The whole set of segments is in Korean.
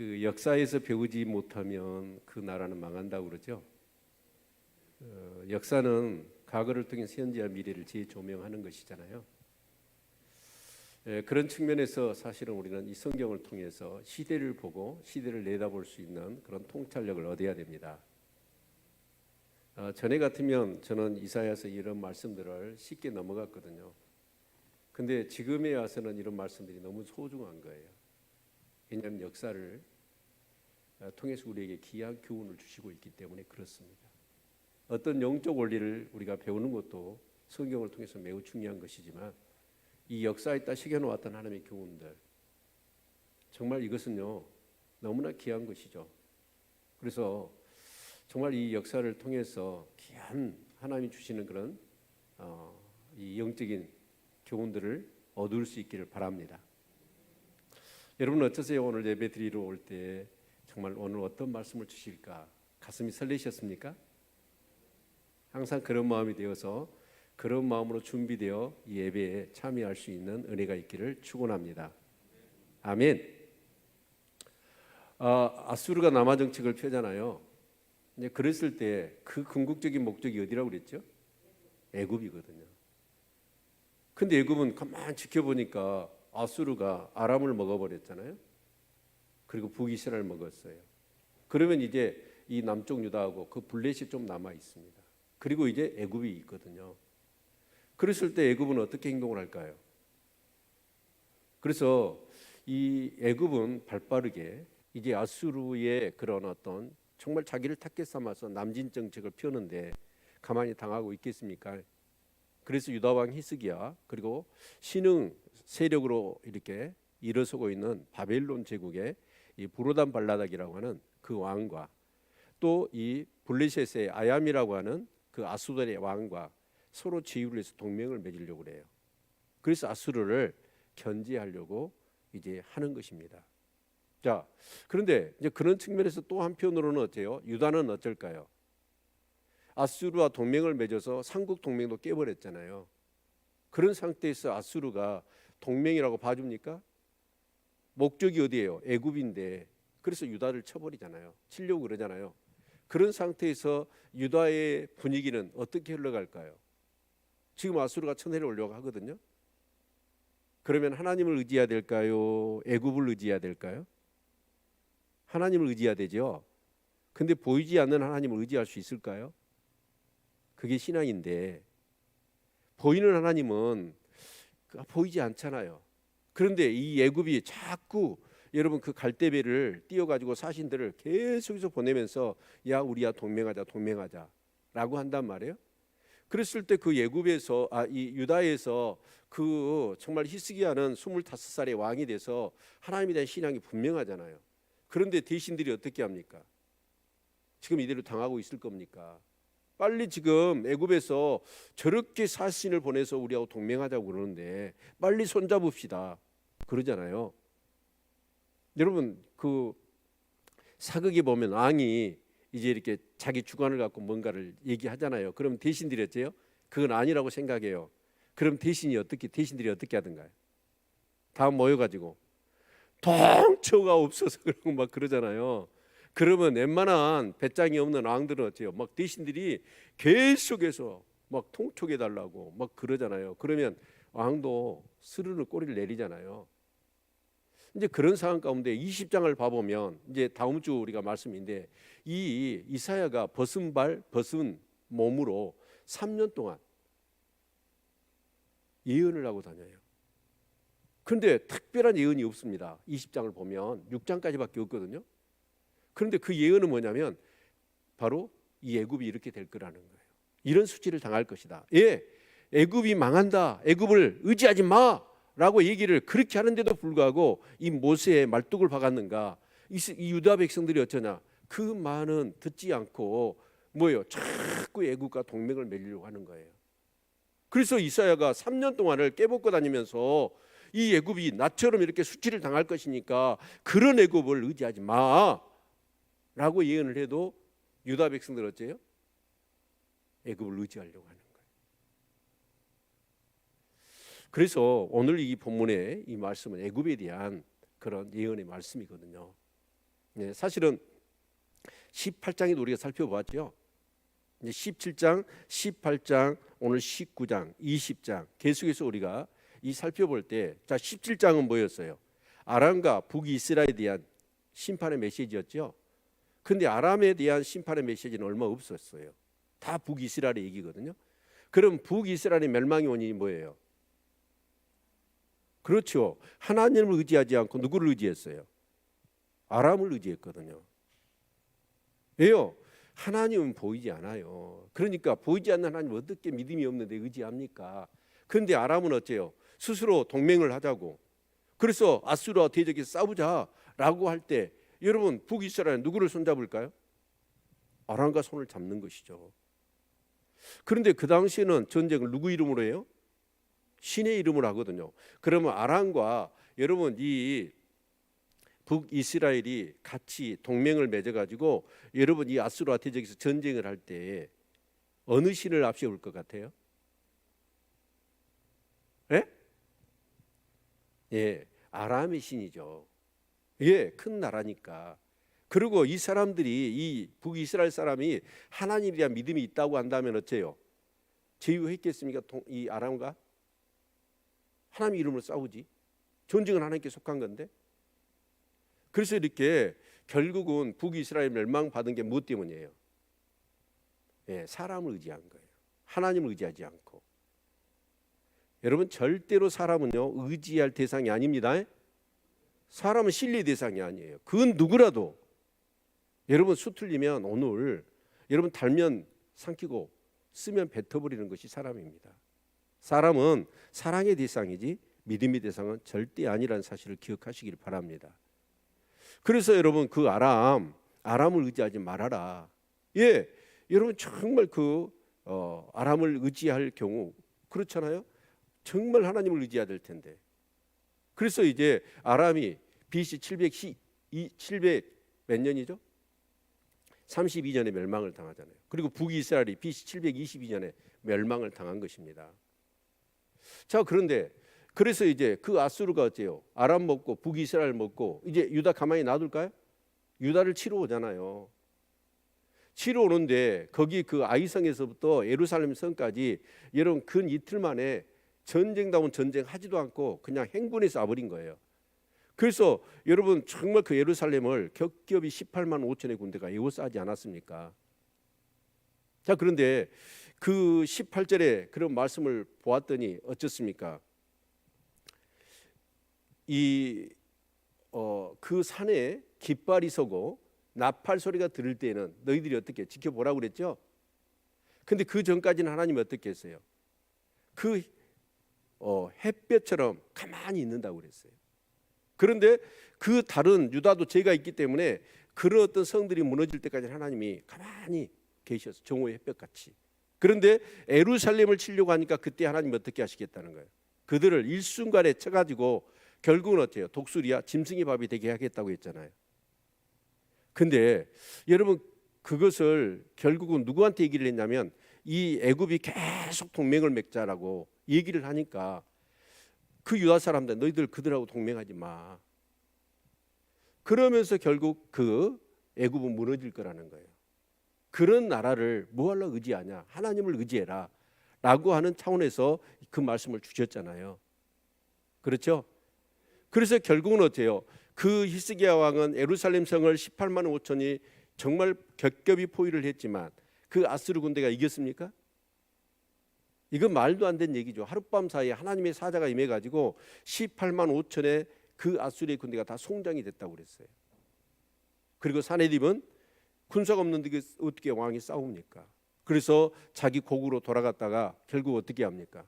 그 역사에서 배우지 못하면 그 나라는 망한다고 그러죠. 역사는 과거를 통해서 현재와 미래를 재조명하는 것이잖아요. 그런 측면에서 사실은 우리는 이 성경을 통해서 시대를 보고 시대를 내다볼 수 있는 그런 통찰력을 얻어야 됩니다. 전에 같으면 저는 이사야서 이런 말씀들을 쉽게 넘어갔거든요. 근데 지금에 와서는 이런 말씀들이 너무 소중한 거예요. 왜냐하면 역사를 통해서 우리에게 귀한 교훈을 주시고 있기 때문에 그렇습니다. 어떤 영적 원리를 우리가 배우는 것도 성경을 통해서 매우 중요한 것이지만 이 역사에다 새겨놓았던 하나님의 교훈들, 정말 이것은요 너무나 귀한 것이죠. 그래서 정말 이 역사를 통해서 귀한 하나님이 주시는 그런 이 영적인 교훈들을 얻을 수 있기를 바랍니다. 여러분 어떠세요? 오늘 예배 드리러 올 때 정말 오늘 어떤 말씀을 주실까 가슴이 설레셨습니까? 항상 그런 마음이 되어서 그런 마음으로 준비되어 이 예배에 참여할 수 있는 은혜가 있기를 축원합니다. 아멘. 아수르가 남아 정책을 펴잖아요. 이제 그랬을 때 그 궁극적인 목적이 어디라고 그랬죠? 애굽이거든요. 근데 애굽은 가만히 지켜보니까 아수르가 아람을 먹어버렸잖아요. 그리고 북이스라엘 먹었어요. 그러면 이제 이 남쪽 유다하고 그 블레셋이 좀 남아 있습니다. 그리고 이제 애굽이 있거든요. 그랬을 때 애굽은 어떻게 행동을 할까요? 그래서 이 애굽은 발빠르게 이제 아수르의 그런 어떤 정말 자기를 타겟 삼아서 남진 정책을 펴는데 가만히 당하고 있겠습니까? 그래서 유다 왕 히스기야 그리고 신흥 세력으로 이렇게 일어서고 있는 바벨론 제국의 이 부로단 발라닥이라고 하는 그 왕과 또 이 블레셋의 아얌이라고 하는 그 아수르의 왕과 서로 제휴를 해서 동맹을 맺으려고 그래요. 그래서 아수르를 견제하려고 이제 하는 것입니다. 자, 그런데 이제 그런 측면에서 또 한편으로는 어때요? 유다는 어떨까요? 아수르와 동맹을 맺어서 삼국 동맹도 깨버렸잖아요. 그런 상태에서 아수르가 동맹이라고 봐줍니까? 목적이 어디예요? 애굽인데 그래서 유다를 쳐버리잖아요. 치려고 그러잖아요. 그런 상태에서 유다의 분위기는 어떻게 흘러갈까요? 지금 아수르가 쳐내려오려고 하거든요. 그러면 하나님을 의지해야 될까요? 애굽을 의지해야 될까요? 하나님을 의지해야 되죠. 근데 보이지 않는 하나님을 의지할 수 있을까요? 그게 신앙인데 보이는 하나님은 보이지 않잖아요. 그런데 이 애굽이 자꾸 여러분 그 갈대배를 띄워가지고 사신들을 계속해서 보내면서 야 우리야 동맹하자 라고 한단 말이에요. 그랬을 때 그 애굽에서 이 유다에서 그 정말 히스기야는 25살의 왕이 돼서 하나님에 대한 신앙이 분명하잖아요. 그런데 대신들이 어떻게 합니까? 지금 이대로 당하고 있을 겁니까? 빨리 지금 애굽에서 저렇게 사신을 보내서 우리하고 동맹하자고 그러는데 빨리 손잡읍시다 그러잖아요. 여러분 그 사극에 보면 왕이 이제 이렇게 자기 주관을 갖고 뭔가를 얘기하잖아요. 그럼 대신들이 어째요? 그건 아니라고 생각해요. 그럼 대신들이 어떻게 하던가요? 다 모여가지고 통초가 없어서 그러고 막 그러잖아요. 그러면 웬만한 배짱이 없는 왕들은 어째요? 막 대신들이 계속해서 막 통촉해 달라고 막 그러잖아요. 그러면 왕도 스르르 꼬리를 내리잖아요. 이제 그런 상황 가운데 20장을 봐보면 이제 다음 주 우리가 말씀인데 이 이사야가 벗은 몸으로 3년 동안 예언을 하고 다녀요. 그런데 특별한 예언이 없습니다. 20장을 보면 6장까지밖에 없거든요. 그런데 그 예언은 뭐냐면 바로 이 애굽이 이렇게 될 거라는 거예요. 이런 수치를 당할 것이다. 예, 애굽이 망한다. 애굽을 의지하지 마. 라고 얘기를 그렇게 하는데도 불구하고 이 모세의 말뚝을 박았는가? 이 유다 백성들이 어쩌냐? 그 말은 듣지 않고 뭐예요? 자꾸 애굽과 동맹을 맺으려고 하는 거예요. 그래서 이사야가 3년 동안을 깨벗고 다니면서 이 애굽이 나처럼 이렇게 수치를 당할 것이니까 그런 애굽을 의지하지 마 라고 예언을 해도 유다 백성들 어째요? 애굽을 의지하려고 하는 거예요. 그래서 오늘 이 본문의 이 말씀은 애굽에 대한 그런 예언의 말씀이거든요. 네, 사실은 18장에도 우리가 살펴보았죠. 이제 17장, 18장, 오늘 19장, 20장 계속해서 우리가 이 살펴볼 때, 자 17장은 뭐였어요? 아람과 북이스라엘에 대한 심판의 메시지였죠. 근데 아람에 대한 심판의 메시지는 얼마 없었어요. 다 북이스라엘의 얘기거든요. 그럼 북이스라엘의 멸망의 원인이 뭐예요? 그렇죠. 하나님을 의지하지 않고 누구를 의지했어요? 아람을 의지했거든요. 왜요? 하나님은 보이지 않아요. 그러니까 보이지 않는 하나님 어떻게 믿음이 없는데 의지합니까? 그런데 아람은 어째요? 스스로 동맹을 하자고. 그래서 아수르와 대적해서 싸우자라고 할 때 여러분 북이스라엘은 누구를 손잡을까요? 아람과 손을 잡는 것이죠. 그런데 그 당시에는 전쟁을 누구 이름으로 해요? 신의 이름으로 하거든요. 그러면 아람과 여러분 이 북이스라엘이 같이 동맹을 맺어가지고 여러분 이 아수르와 대적에서 전쟁을 할 때 어느 신을 앞세울 것 같아요? 예? 예, 아람의 신이죠. 예, 큰 나라니까. 그리고 이 사람들이 이 북이스라엘 사람이 하나님에 대한 믿음이 있다고 한다면 어째요? 제휴했겠습니까? 이 아람과 하나님 이름으로 싸우지. 전쟁은 하나님께 속한 건데. 그래서 이렇게 결국은 북이스라엘 멸망받은 게 무엇 때문이에요? 예, 사람을 의지한 거예요. 하나님을 의지하지 않고. 여러분 절대로 사람은요 의지할 대상이 아닙니다. 사람은 신뢰 대상이 아니에요. 그건 누구라도 여러분 수틀리면 오늘 여러분 달면 삼키고 쓰면 뱉어버리는 것이 사람입니다. 사람은 사랑의 대상이지 믿음의 대상은 절대 아니라는 사실을 기억하시길 바랍니다. 그래서 여러분 그 아람을 의지하지 말아라. 예, 여러분 정말 아람을 의지할 경우 그렇잖아요. 정말 하나님을 의지해야 될 텐데. 그래서 이제 아람이 BC 700 몇 년이죠? 32년에 멸망을 당하잖아요. 그리고 북이스라엘이 BC 722년에 멸망을 당한 것입니다. 자, 그런데 그래서 이제 그 아수르가 어째요? 아람 먹고 북이스라엘 먹고 이제 유다 가만히 놔둘까요? 유다를 치러 오잖아요. 치러 오는데 거기 그 아이성에서부터 예루살렘 성까지 여러분 근 이틀 만에 전쟁다운 전쟁 하지도 않고 그냥 행군해서 와버린 거예요. 그래서 여러분 정말 그 예루살렘을 겹겹이 18만 5천의 군대가 에워싸지 않았습니까? 자, 그런데 그 18절에 그런 말씀을 보았더니 어떻습니까? 그 산에 깃발이 서고 나팔 소리가 들을 때에는 너희들이 어떻게 지켜보라고 그랬죠? 근데 그 전까지는 하나님이 어떻게 했어요? 그 햇볕처럼 가만히 있는다고 그랬어요. 그런데 그 다른 유다도 죄가 있기 때문에 그런 어떤 성들이 무너질 때까지 하나님이 가만히 계셔서 정오의 햇볕같이. 그런데 예루살렘을 치려고 하니까 그때 하나님이 어떻게 하시겠다는 거예요? 그들을 일순간에 쳐가지고 결국은 어때요? 독수리야 짐승의 밥이 되게 하겠다고 했잖아요. 근데 여러분 그것을 결국은 누구한테 얘기를 했냐면 이 애굽이 계속 동맹을 맺자라고 얘기를 하니까 그 유다 사람들 너희들 그들하고 동맹하지 마. 그러면서 결국 그 애굽은 무너질 거라는 거예요. 그런 나라를 뭐하러 의지하냐? 하나님을 의지해라 라고 하는 차원에서 그 말씀을 주셨잖아요. 그렇죠? 그래서 결국은 어때요? 그 히스기야 왕은 예루살렘 성을 18만 5천이 정말 겹겹이 포위를 했지만 그 아수르 군대가 이겼습니까? 이건 말도 안 되는 얘기죠. 하룻밤 사이에 하나님의 사자가 임해가지고 18만 5천의 그 아수르의 군대가 다 송장이 됐다고 그랬어요. 그리고 사네립은 군사가 없는데 어떻게 왕이 싸웁니까? 그래서 자기 고국으로 돌아갔다가 결국 어떻게 합니까?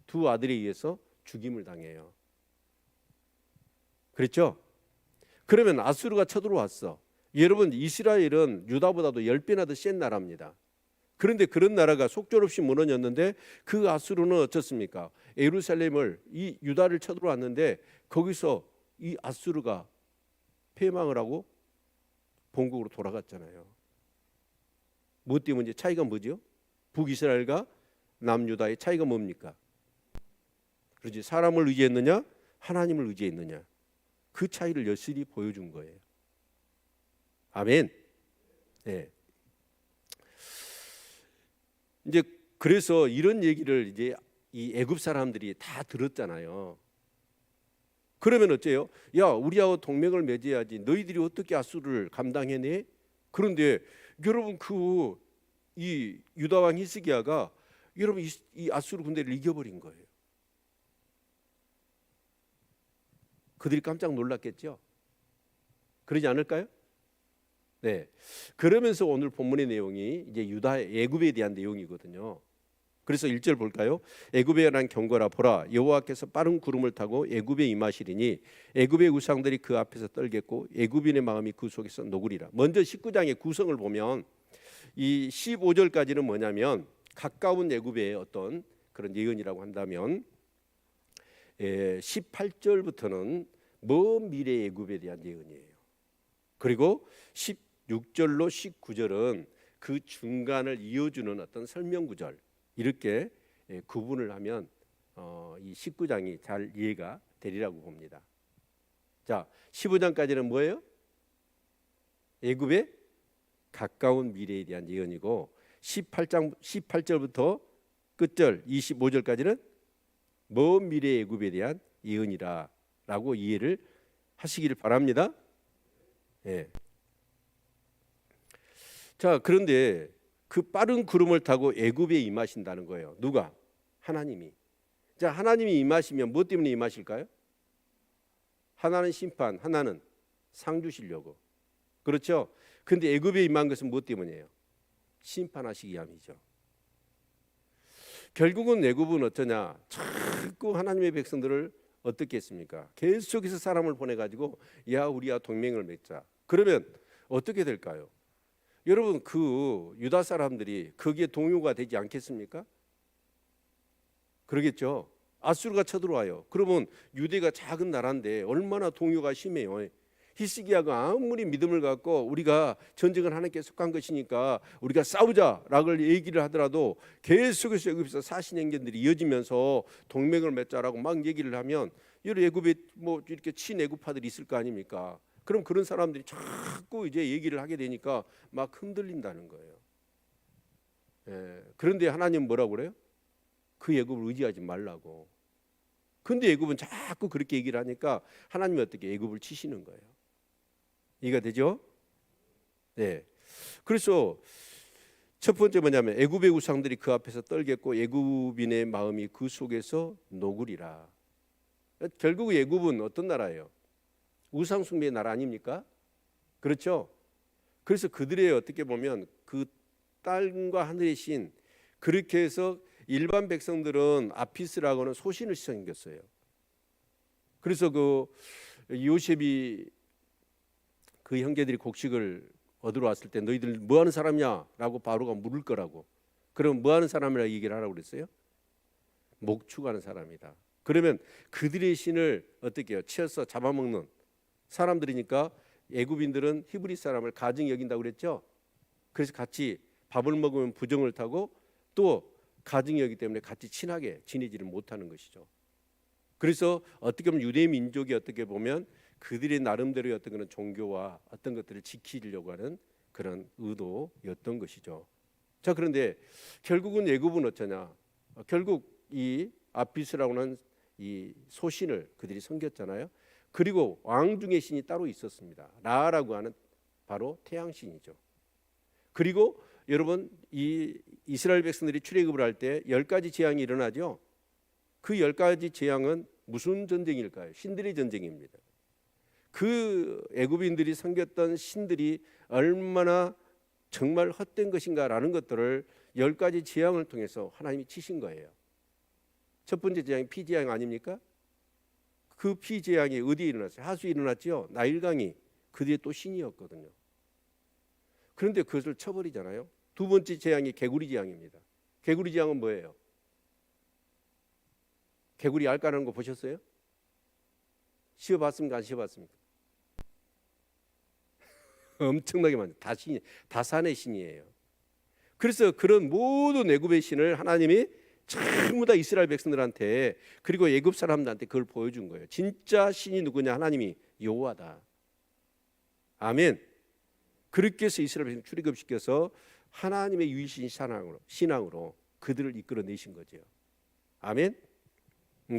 두 아들에 의해서 죽임을 당해요. 그랬죠? 그러면 아수르가 쳐들어왔어. 여러분 이스라엘은 유다보다도 10배나 더 센 나라입니다. 그런데 그런 나라가 속절없이 무너졌는데 그 아수르는 어떻습니까? 예루살렘을 이 유다를 쳐들어왔는데 거기서 이 아수르가 패망을 하고 본국으로 돌아갔잖아요. 무엇 때문에 차이가 뭐죠? 북이스라엘과 남유다의 차이가 뭡니까? 그렇지, 사람을 의지했느냐 하나님을 의지했느냐 그 차이를 여실히 보여준 거예요. 아멘. 네. 이제 그래서 이런 얘기를 이제 이 애굽 사람들이 다 들었잖아요. 그러면 어째요? 야, 우리하고 동맹을 맺어야지. 너희들이 어떻게 아수르를 감당해내? 그런데 여러분 이 유다 왕 히스기야가 여러분 이 아수르 군대를 이겨버린 거예요. 그들이 깜짝 놀랐겠죠. 그러지 않을까요? 네. 그러면서 오늘 본문의 내용이 이제 유다의 애굽에 대한 내용이거든요. 그래서 1절 볼까요? 애굽에 난 경고라 보라 여호와께서 빠른 구름을 타고 애굽에 임하시리니 애굽의 우상들이 그 앞에서 떨겠고 애굽인의 마음이 그 속에서 녹으리라. 먼저 19장의 구성을 보면 이 15절까지는 뭐냐면 가까운 애굽의 어떤 그런 예언이라고 한다면 18절부터는 먼 미래 애굽에 대한 예언이에요. 그리고 16절로 19절은 그 중간을 이어주는 어떤 설명 구절, 이렇게 구분을 하면 이 19장이 잘 이해가 되리라고 봅니다. 자, 15장까지는 뭐예요? 애굽의 가까운 미래에 대한 예언이고 18절부터 끝절 25절까지는 먼 미래 애굽에 대한 예언이라고 이해를 하시기를 바랍니다. 예. 자, 그런데 그 빠른 구름을 타고 애굽에 임하신다는 거예요. 누가? 하나님이. 자, 하나님이 임하시면 무엇 때문에 임하실까요? 하나는 심판, 하나는 상 주시려고. 그렇죠? 근데 애굽에 임한 것은 무엇 때문이에요? 심판하시기 위함이죠. 결국은 애굽은 어떠냐? 자꾸 하나님의 백성들을 어떻게 했습니까? 계속해서 사람을 보내가지고 야, 우리와 동맹을 맺자. 그러면 어떻게 될까요? 여러분, 그 유다 사람들이 거기에 동요가 되지 않겠습니까? 그러겠죠. 아수르가 쳐들어와요. 그러면 유대가 작은 나라인데 얼마나 동요가 심해요. 히스기야가 아무리 믿음을 갖고 우리가 전쟁을 하나님께 속한 것이니까 우리가 싸우자라고 얘기를 하더라도 계속해서 애굽에서 사신행전들이 이어지면서 동맹을 맺자라고 막 얘기를 하면 여러 애굽에 뭐 이렇게 친애굽파들이 있을 거 아닙니까? 그럼 그런 사람들이 자꾸 이제 얘기를 하게 되니까 막 흔들린다는 거예요. 그런데 하나님 뭐라고 그래요? 그 애굽을 의지하지 말라고. 근데 애굽은 자꾸 그렇게 얘기를 하니까 하나님이 어떻게 애굽을 치시는 거예요. 이해가 되죠? 네. 그래서 첫 번째 뭐냐면 애굽의 우상들이 그 앞에서 떨겠고 애굽인의 마음이 그 속에서 녹으리라. 결국 애굽은 어떤 나라예요? 우상 숭배의 나라 아닙니까? 그렇죠? 그래서 그들의 어떻게 보면 그 땅과 하늘의 신, 그렇게 해서 일반 백성들은 아피스라고는 소신을 섬겼어요. 그래서 그 요셉이 그 형제들이 곡식을 얻으러 왔을 때 너희들 뭐 하는 사람이냐라고 바로가 물을 거라고. 그럼 뭐 하는 사람이라고 얘기를 하라고 그랬어요? 목축하는 사람이다. 그러면 그들의 신을 어떻게 해요? 치어서 잡아먹는 사람들이니까 애굽인들은 히브리 사람을 가증히 여긴다고 그랬죠. 그래서 같이 밥을 먹으면 부정을 타고 또 가증히 여기기 때문에 같이 친하게 지내지를 못하는 것이죠. 그래서 어떻게 보면 유대 민족이 어떻게 보면 그들의 나름대로의 어떤 그런 종교와 어떤 것들을 지키려고 하는 그런 의도였던 것이죠. 자, 그런데 결국은 애굽은 어쩌냐? 결국 이 아피스라고 하는 이 소신을 그들이 섬겼잖아요. 그리고 왕 중의 신이 따로 있었습니다. 라라고 하는 바로 태양신이죠. 그리고 여러분 이 이스라엘 백성들이 출애굽을 할 때 10가지 재앙이 일어나죠. 그 10가지 재앙은 무슨 전쟁일까요? 신들의 전쟁입니다. 그 애굽인들이 섬겼던 신들이 얼마나 정말 헛된 것인가라는 것들을 10가지 재앙을 통해서 하나님이 치신 거예요. 첫 번째 재앙이 피재앙 아닙니까? 그 피재앙이 어디에 일어났어요? 하수에 일어났죠. 나일강이 그들의 또 신이었거든요. 그런데 그것을 쳐버리잖아요. 두 번째 재앙이 개구리 재앙입니다. 개구리 재앙은 뭐예요? 개구리 알 까는 거 보셨어요? 씌워봤습니까? 안 씌워봤습니까? 엄청나게 많아요. 다 산의 신이에요. 그래서 그런 모든 애굽의 신을 하나님이 전부 다 이스라엘 백성들한테 그리고 애굽 사람들한테 그걸 보여준 거예요. 진짜 신이 누구냐? 하나님이 여호와다. 아멘. 그렇게 해서 이스라엘 백성 출애굽시켜서 하나님의 유일신 신앙으로 그들을 이끌어내신 거죠. 아멘.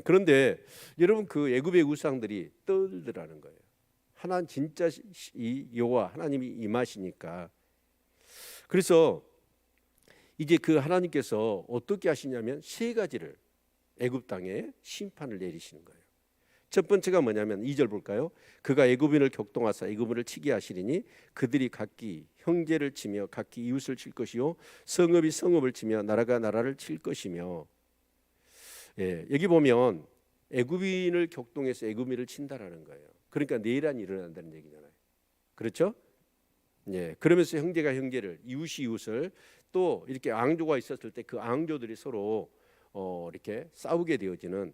그런데 여러분 그 애굽의 우상들이 떨더라는 거예요. 하나님 진짜 이 여호와 하나님이 임하시니까. 그래서 이제 그 하나님께서 어떻게 하시냐면 세 가지를 애굽 땅에 심판을 내리시는 거예요. 첫 번째가 뭐냐면 2절 볼까요? 그가 애굽인을 격동하사 애굽인을 치게 하시리니 그들이 각기 형제를 치며 각기 이웃을 칠 것이요 성읍이 성읍을 치며 나라가 나라를 칠 것이며. 예, 여기 보면 애굽인을 격동해서 애굽인을 친다라는 거예요. 그러니까 내란이 일어난다는 얘기잖아요. 그렇죠? 예, 그러면서 형제가 형제를 이웃이 이웃을 또 이렇게 앙조가 있었을 때 그 앙조들이 서로 이렇게 싸우게 되어지는.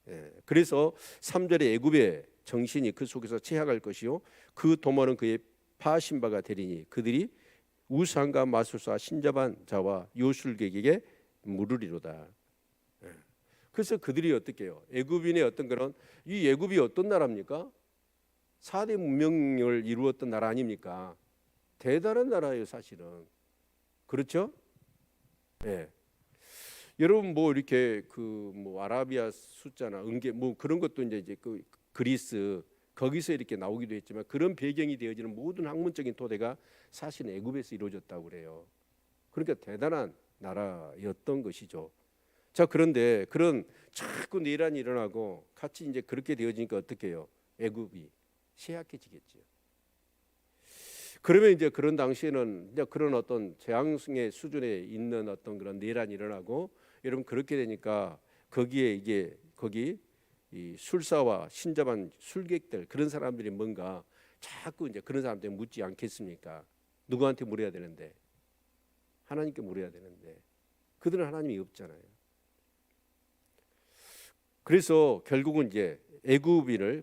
예, 그래서 3절에 애굽의 정신이 그 속에서 채약할 것이요 그 도모는 그의 파신 바가 되리니 그들이 우상과 마술사 신접한 자와 요술객에게 물으리로다. 예. 그래서 그들이 어떻게 해요? 애굽인의 어떤 그런 이 애굽이 어떤 나라입니까? 4대 문명을 이루었던 나라 아닙니까? 대단한 나라예요, 사실은. 그렇죠? 예. 여러분 뭐 이렇게 그 뭐 아라비아 숫자나 은계 뭐 그런 것도 이제 그 그리스 거기서 이렇게 나오기도 했지만 그런 배경이 되어지는 모든 학문적인 토대가 사실 애굽에서 이루어졌다고 그래요. 그러니까 대단한 나라였던 것이죠. 자, 그런데 그런 자꾸 내란이 일어나고 같이 이제 그렇게 되어지니까 어떻게 해요? 애굽이 쇠약해지겠죠. 그러면 이제 그런 당시에는 이제 그런 어떤 재앙의 수준에 있는 어떤 그런 내란이 일어나고 여러분 그렇게 되니까 거기에 이게 거기 이 술사와 신접한 술객들 그런 사람들이 뭔가 자꾸 이제 그런 사람들이 묻지 않겠습니까? 누구한테 물어야 되는데 하나님께 물어야 되는데 그들은 하나님이 없잖아요. 그래서 결국은 이제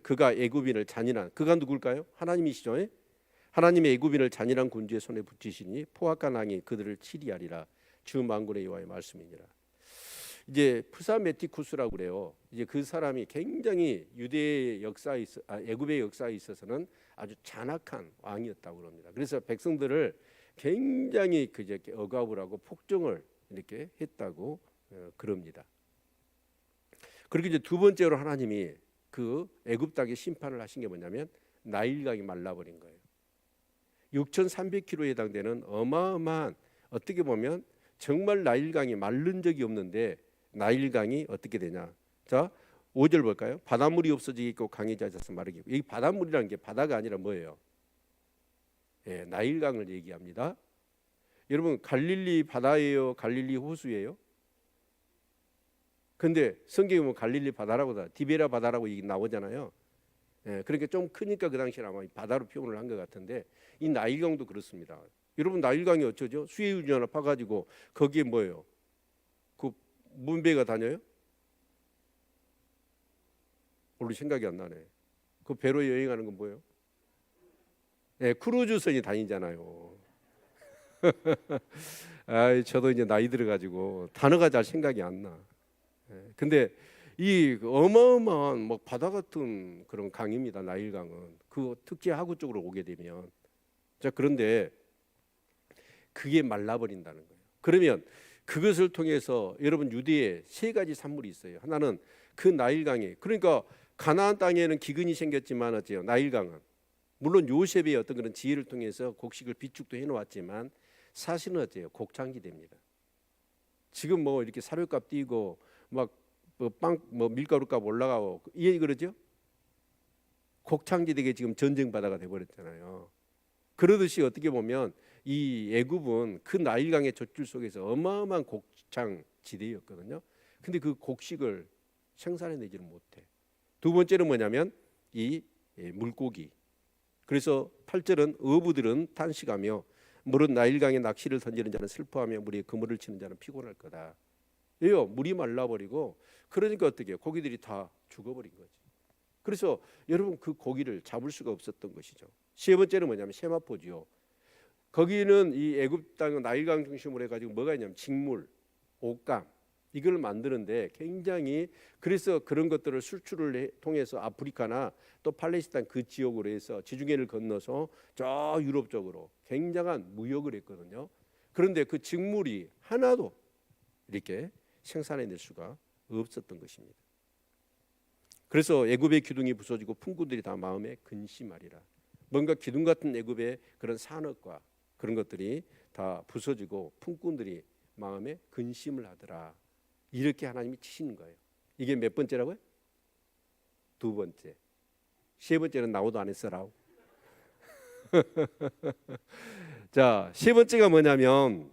그가 애굽인을 잔인한 그가 누굴까요? 하나님이시죠. 하나님의 애굽인을 잔인한 군주의 손에 붙이시니 포악한 왕이 그들을 치리하리라. 주 만군의 여호와의 말씀이니라. 이제 프사메티쿠스라고 그래요. 이제 그 사람이 굉장히 유대의 역사에 애굽의 역사에 있어서는 아주 잔악한 왕이었다고 합니다. 그래서 백성들을 굉장히 그제 억압을 하고 폭정을 이렇게 했다고 그럽니다. 그리고 이제 두 번째로 하나님이 그 애굽 땅에 심판을 하신 게 뭐냐면 나일강이 말라버린 거예요. 6,300km에 해당되는 어마어마한 어떻게 보면 정말 나일강이 마른 적이 없는데 나일강이 어떻게 되냐? 자, 5절 볼까요? 바닷물이 없어지고 강이 잦아서 마르게. 이 바닷물이라는 게 바다가 아니라 뭐예요? 예, 나일강을 얘기합니다. 여러분 갈릴리 바다예요? 갈릴리 호수예요? 근데 성경에 보면 갈릴리 바다라고 디베라 바다라고 얘기 나오잖아요. 예, 그러니까 좀 크니까 그 당시에 아마 바다로 표현을 한 것 같은데 이 나일강도 그렇습니다. 여러분 나일강이 어쩌죠? 수에즈운河를 하나 파가지고 거기에 뭐예요? 그 문배가 다녀요? 별로 생각이 안 나네. 그 배로 여행하는 건 뭐예요? 예, 크루즈선이 다니잖아요. 아, 저도 이제 나이 들어가지고 단어가 잘 생각이 안 나. 예, 근데 이 어마어마한 뭐 바다 같은 그런 강입니다. 나일강은 그 특히 하구 쪽으로 오게 되면 자 그런데 그게 말라버린다는 거예요. 그러면 그것을 통해서 여러분 유대에 세 가지 산물이 있어요. 하나는 그 나일강이 그러니까 가나안 땅에는 기근이 생겼지만 어째요? 나일강은 물론 요셉의 어떤 그런 지혜를 통해서 곡식을 비축도 해놓았지만 사실은 어째요? 곡창지대입니다. 지금 뭐 이렇게 사료값 뛰고 막 뭐 밀가루값 올라가고 이해 그러죠? 곡창지대가 지금 전쟁 바다가 돼버렸잖아요. 그러듯이 어떻게 보면 이 애굽은 그 나일강의 젖줄 속에서 어마어마한 곡창지대였거든요. 근데 그 곡식을 생산해내지를 못해. 두 번째는 뭐냐면 이 물고기. 그래서 8절은 어부들은 탄식하며 물은 나일강에 낚시를 던지는 자는 슬퍼하며 물에 그물을 치는 자는 피곤할 거다. 왜요? 물이 말라버리고 그러니까 어떻게 해요? 고기들이 다 죽어버린 거지. 그래서 여러분 그 고기를 잡을 수가 없었던 것이죠. 세 번째는 뭐냐면 세마포지요. 거기는 이 애굽 땅 나일강 중심으로 해가지고 뭐가 있냐면 직물, 옷감 이걸 만드는데 굉장히, 그래서 그런 것들을 수출을 통해서 아프리카나 또 팔레스타인 그 지역으로 해서 지중해를 건너서 저 유럽 쪽으로 굉장한 무역을 했거든요. 그런데 그 직물이 하나도 이렇게 생산해낼 수가 없었던 것입니다. 그래서 애굽의 기둥이 부서지고 풍구들이 다 마음에 근심하리라. 뭔가 기둥 같은 애굽의 그런 산업과 그런 것들이 다 부서지고 풍꾼들이 마음에 근심을 하더라. 이렇게 하나님이 치시는 거예요. 이게 몇 번째라고요? 두 번째. 세 번째는 나오도 안 했어라고. 자, 세 번째가 뭐냐면,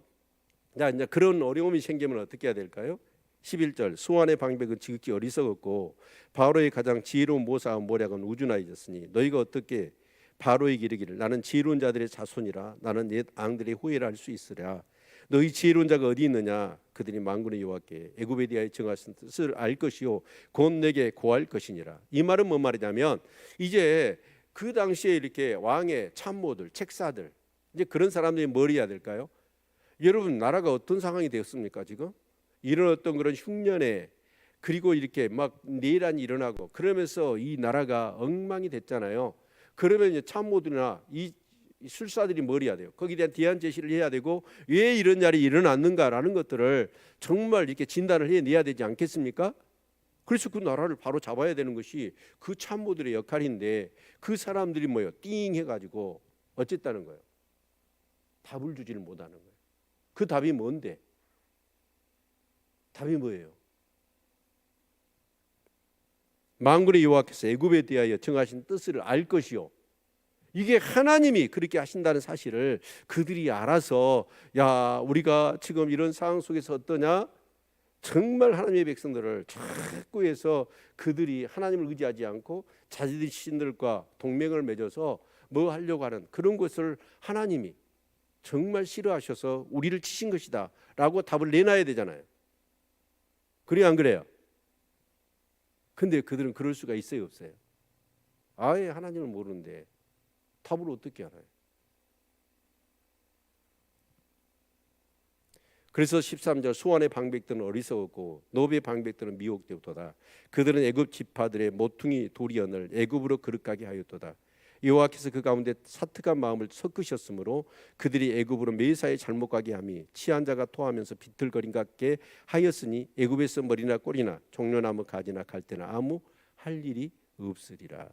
자, 이제 그런 어려움이 생기면 어떻게 해야 될까요? 11절, 수완의 방백은 지극히 어리석었고 바로의 가장 지혜로운 모사와 모략은 우준하여졌으니 너희가 어떻게 바로에게 이르기를 나는 지혜로운 자들의 자손이라 나는 옛 앙들의 후예라 할 수 있으랴. 너희 지혜로운 자가 어디 있느냐? 그들이 만군의 여호와께 애굽에 대하여 정하신 뜻을 알 것이요 곧 내게 고할 것이니라. 이 말은 뭔 말이냐면, 이제 그 당시에 이렇게 왕의 참모들, 책사들, 이제 그런 사람들이 뭘 해야 될까요? 여러분, 나라가 어떤 상황이 되었습니까? 지금 이런 어떤 그런 흉년에, 그리고 이렇게 막 내란이 일어나고 그러면서 이 나라가 엉망이 됐잖아요. 그러면 이제 참모들이나 이 술사들이 뭘 해야 돼요? 거기에 대한 대안 제시를 해야 되고, 왜 이런 일이 일어났는가라는 것들을 정말 이렇게 진단을 해내야 되지 않겠습니까? 그래서 그 나라를 바로 잡아야 되는 것이 그 참모들의 역할인데, 그 사람들이 뭐예요? 띵 해가지고 어쨌다는 거예요? 답을 주지를 못하는 거예요. 그 답이 뭔데? 답이 뭐예요? 만군의 여호와께서 애굽에 대하여 정하신 뜻을 알 것이요. 이게 하나님이 그렇게 하신다는 사실을 그들이 알아서, 야, 우리가 지금 이런 상황 속에서 어떠냐? 정말 하나님의 백성들을 자꾸 해서 그들이 하나님을 의지하지 않고 자기들 신들과 동맹을 맺어서 뭐 하려고 하는 그런 것을 하나님이 정말 싫어하셔서 우리를 치신 것이다 라고 답을 내놔야 되잖아요. 그래요, 안 그래요? 근데 그들은 그럴 수가 있어요, 없어요? 아예 하나님을 모르는데 답을 어떻게 알아요? 그래서 13절, 수완의 방백들은 어리석었고 노비의 방백들은 미혹되었도다. 그들은 애굽 지파들의 모퉁이 도리언을 애굽으로 거룩하게 하였도다. 여호와께서 그 가운데 사특한 마음을 섞으셨으므로 그들이 애굽으로 매사에 잘못 가게 함이 취한 자가 토하면서 비틀거림 같게 하였으니 애굽에서 머리나 꼬리나 종려나무 가지나 갈대나 아무 할 일이 없으리라.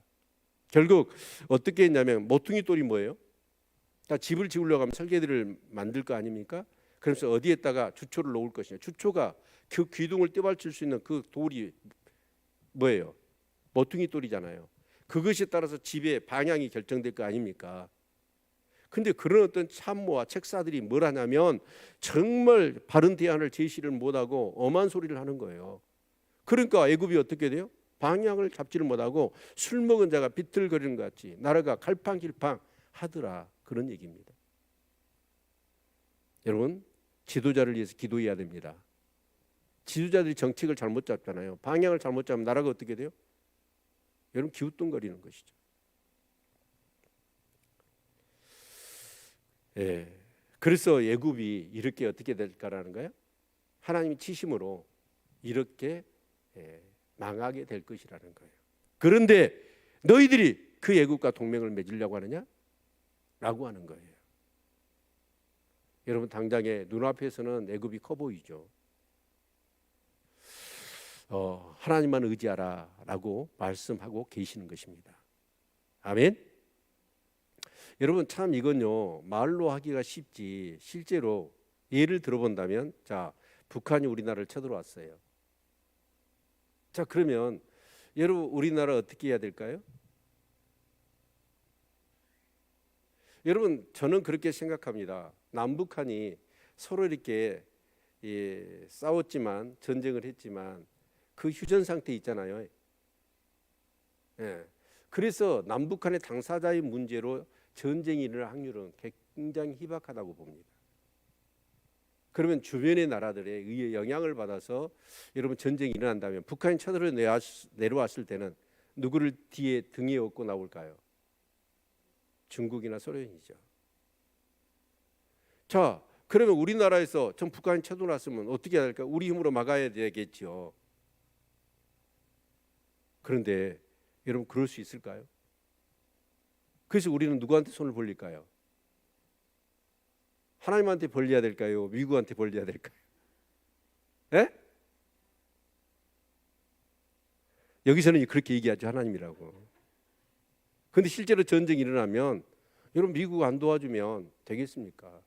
결국 어떻게 했냐면, 모퉁이 돌이 뭐예요? 다 집을 지으려고 하면 설계들을 만들 거 아닙니까? 그래서 어디에다가 주초를 놓을 것이냐. 주초가 그 기둥을 떼발칠 수 있는 그 돌이 뭐예요? 모퉁이 돌이잖아요. 그것에 따라서 집의 방향이 결정될 거 아닙니까? 근데 그런 어떤 참모와 책사들이 뭘 하냐면 정말 바른 대안을 제시를 못하고 엄한 소리를 하는 거예요. 그러니까 애굽이 어떻게 돼요? 방향을 잡지를 못하고 술 먹은 자가 비틀거리는 것 같이 나라가 갈팡질팡 하더라, 그런 얘기입니다. 여러분, 지도자를 위해서 기도해야 됩니다. 지도자들이 정책을 잘못 잡잖아요. 방향을 잘못 잡으면 나라가 어떻게 돼요? 여러분, 기웃뚱거리는 것이죠. 예. 그래서 애굽이 이렇게 어떻게 될까라는 거예요? 하나님이 치심으로 이렇게 망하게 될 것이라는 거예요. 그런데 너희들이 그 애굽과 동맹을 맺으려고 하느냐? 라고 하는 거예요. 여러분, 당장에 눈앞에서는 애굽이 커 보이죠. 하나님만 의지하라 라고 말씀하고 계시는 것입니다. 아멘. 여러분, 참 이건요 말로 하기가 쉽지 실제로 예를 들어본다면, 자, 북한이 우리나라를 쳐들어왔어요. 자, 그러면 여러분, 우리나라 어떻게 해야 될까요? 여러분, 저는 그렇게 생각합니다. 남북한이 서로 이렇게 싸웠지만, 전쟁을 했지만 그 휴전 상태 있잖아요. 예. 그래서 남북한의 당사자의 문제로 전쟁이 일어날 확률은 굉장히 희박하다고 봅니다. 그러면 주변의 나라들에 의해 영향을 받아서 여러분, 전쟁이 일어난다면 북한이 쳐들어 내려왔을 때는 누구를 뒤에 등에 업고 나올까요? 중국이나 소련이죠. 자, 그러면 우리나라에서 전 북한이 쳐들어왔으면 어떻게 해야 될까? 우리 힘으로 막아야 되겠죠. 그런데 여러분 그럴 수 있을까요? 그래서 우리는 누구한테 손을 벌릴까요? 하나님한테 벌려야 될까요? 미국한테 벌려야 될까요? 예? 여기서는 그렇게 얘기하죠. 하나님이라고. 근데 실제로 전쟁이 일어나면 여러분 미국 안 도와주면 되겠습니까?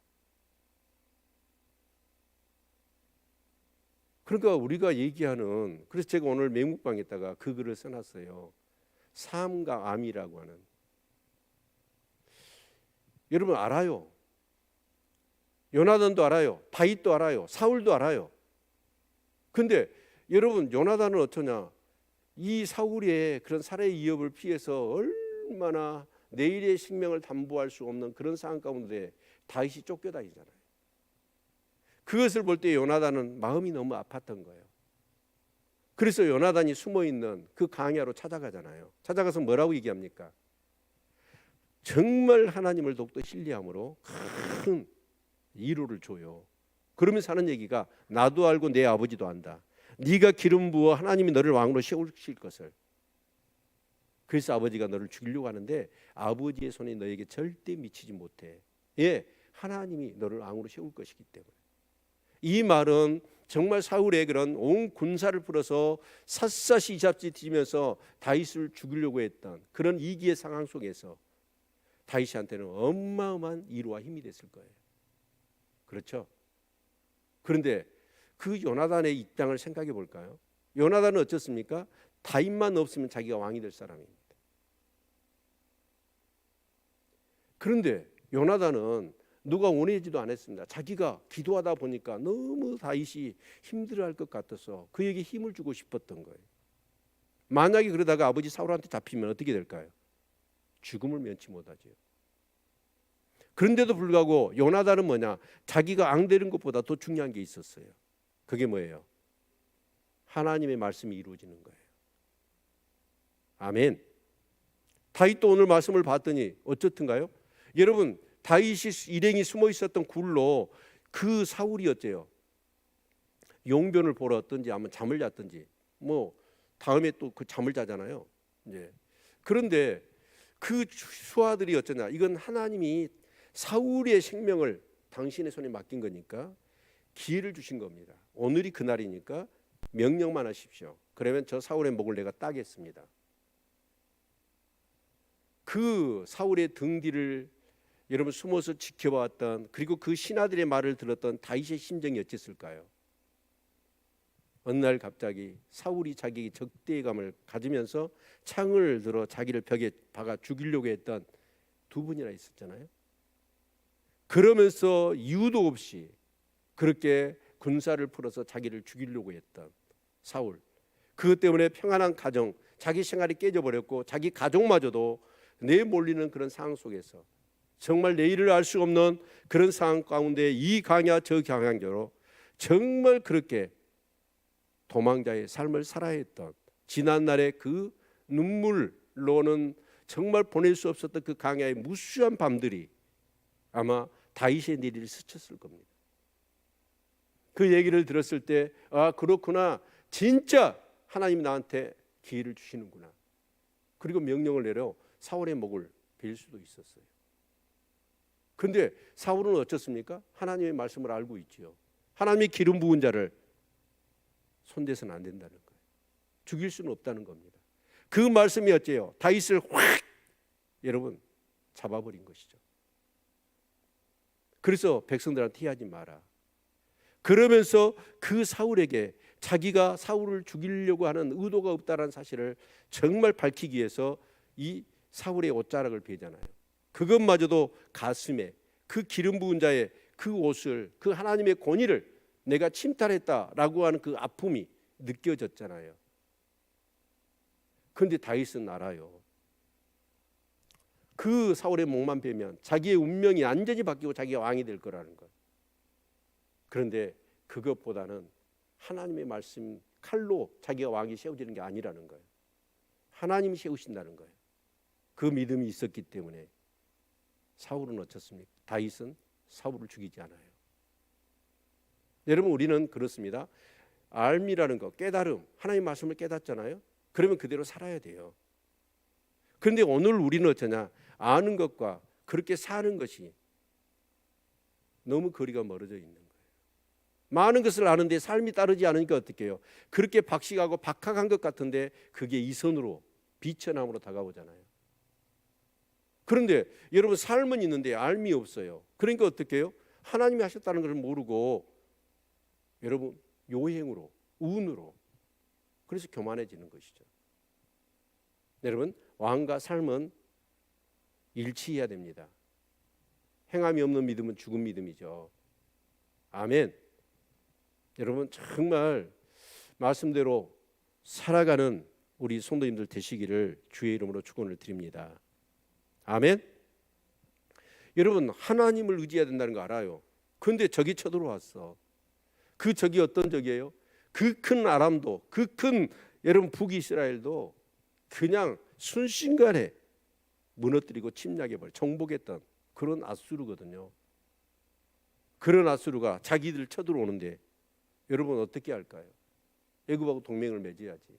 그러니까 우리가 얘기하는, 그래서 제가 오늘 매묵방에다가 그 글을 써놨어요. 삶과 암이라고 하는. 여러분 알아요. 요나단도 알아요. 다윗도 알아요. 사울도 알아요. 근데 여러분 요나단은 어떠냐? 이 사울의 그런 살해 위협을 피해서 얼마나 내일의 생명을 담보할 수 없는 그런 상황 가운데 다윗이 쫓겨다니잖아요. 그것을 볼 때 요나단은 마음이 너무 아팠던 거예요. 그래서 요나단이 숨어있는 그 광야로 찾아가잖아요. 찾아가서 뭐라고 얘기합니까? 정말 하나님을 더욱더 신뢰함으로 큰 위로를 줘요. 그러면서 하는 얘기가 나도 알고 내 아버지도 안다. 네가 기름 부어 하나님이 너를 왕으로 세우실 것을. 그래서 아버지가 너를 죽이려고 하는데 아버지의 손이 너에게 절대 미치지 못해. 예, 하나님이 너를 왕으로 세울 것이기 때문에. 이 말은 정말 사울의 그런 온 군사를 풀어서 샅샅이 이잡지 뒤지면서 다윗을 죽이려고 했던 그런 위기의 상황 속에서 다윗한테는 어마어마한 위로와 힘이 됐을 거예요. 그렇죠? 그런데 그 요나단의 입장을 생각해 볼까요? 요나단은 어떻습니까? 다윗만 없으면 자기가 왕이 될 사람입니다. 그런데 요나단은 누가 원하지도 않았습니다. 자기가 기도하다 보니까 너무 다윗이 힘들어할 것 같아서 그에게 힘을 주고 싶었던 거예요. 만약에 그러다가 아버지 사울한테 잡히면 어떻게 될까요? 죽음을 면치 못하죠. 그런데도 불구하고 요나단은 뭐냐? 자기가 앙대는 것보다 더 중요한 게 있었어요. 그게 뭐예요? 하나님의 말씀이 이루어지는 거예요. 아멘. 다윗도 오늘 말씀을 봤더니 어떻든가요? 여러분 다윗이 일행이 숨어 있었던 굴로 그 사울이 어째요? 용변을 보러 왔든지 아마 잠을 잤든지 뭐 다음에 또 그 잠을 자잖아요. 이제 그런데 그 수하들이 어쩌냐? 이건 하나님이 사울의 생명을 당신의 손에 맡긴 거니까 기회를 주신 겁니다. 오늘이 그날이니까 명령만 하십시오. 그러면 저 사울의 목을 내가 따겠습니다. 그 사울의 등 뒤를 여러분 숨어서 지켜봤던, 그리고 그 신하들의 말을 들었던 다윗의 심정이 어땠을까요? 어느 날 갑자기 사울이 자기에게 적대감을 가지면서 창을 들어 자기를 벽에 박아 죽이려고 했던 두 분이나 있었잖아요. 그러면서 이유도 없이 그렇게 군사를 풀어서 자기를 죽이려고 했던 사울, 그것 때문에 평안한 가정, 자기 생활이 깨져버렸고 자기 가족마저도 내몰리는 그런 상황 속에서 정말 내일을 알 수 없는 그런 상황 가운데 이 강야 저 강야로 정말 그렇게 도망자의 삶을 살아야 했던 지난날의 그 눈물로는 정말 보낼 수 없었던 그 강야의 무수한 밤들이 아마 다윗의 내리를 스쳤을 겁니다. 그 얘기를 들었을 때 아 그렇구나, 진짜 하나님이 나한테 기회를 주시는구나. 그리고 명령을 내려 사울의 목을 베일 수도 있었어요. 근데 사울은 어쩌습니까? 하나님의 말씀을 알고 있지요. 하나님의 기름 부은 자를 손대서는 안 된다는 거예요. 죽일 수는 없다는 겁니다. 그 말씀이 어째요? 다윗을 확 여러분 잡아버린 것이죠. 그래서 백성들한테 피하지 마라. 그러면서 그 사울에게 자기가 사울을 죽이려고 하는 의도가 없다는 사실을 정말 밝히기 위해서 이 사울의 옷자락을 베잖아요. 그것마저도 가슴에 그 기름 부은 자의 그 옷을, 그 하나님의 권위를 내가 침탈했다라고 하는 그 아픔이 느껴졌잖아요. 그런데 다윗은 알아요. 그 사울의 목만 베면 자기의 운명이 완전히 바뀌고 자기가 왕이 될 거라는 것. 그런데 그것보다는 하나님의 말씀 칼로 자기가 왕이 세워지는 게 아니라는 거예요. 하나님이 세우신다는 거예요. 그 믿음이 있었기 때문에 사울은 어떻습니까? 다윗은 사울을 죽이지 않아요. 여러분 우리는 그렇습니다. 알미라는 거, 깨달음, 하나님 말씀을 깨닫잖아요. 그러면 그대로 살아야 돼요. 그런데 오늘 우리는 어쩌냐? 아는 것과 그렇게 사는 것이 너무 거리가 멀어져 있는 거예요. 많은 것을 아는데 삶이 따르지 않으니까 어떻게 해요? 그렇게 박식하고 박학한 것 같은데 그게 이선으로 비천함으로 다가오잖아요. 그런데 여러분 삶은 있는데 알미 없어요. 그러니까 어떻게 해요? 하나님이 하셨다는 것을 모르고 여러분 요행으로, 운으로, 그래서 교만해지는 것이죠. 여러분 왕과 삶은 일치해야 됩니다. 행함이 없는 믿음은 죽은 믿음이죠. 아멘. 여러분 정말 말씀대로 살아가는 우리 성도님들 되시기를 주의 이름으로 축원을 드립니다. 아멘. 여러분 하나님을 의지해야 된다는 거 알아요. 그런데 적이 쳐들어왔어. 그 적이 어떤 적이에요? 그 큰 아람도, 그 큰 여러분 북이스라엘도 그냥 순식간에 무너뜨리고 침략해버려 정복했던 그런 아수르거든요. 그런 아수르가 자기들 쳐들어오는데 여러분 어떻게 할까요? 애굽하고 동맹을 맺어야지.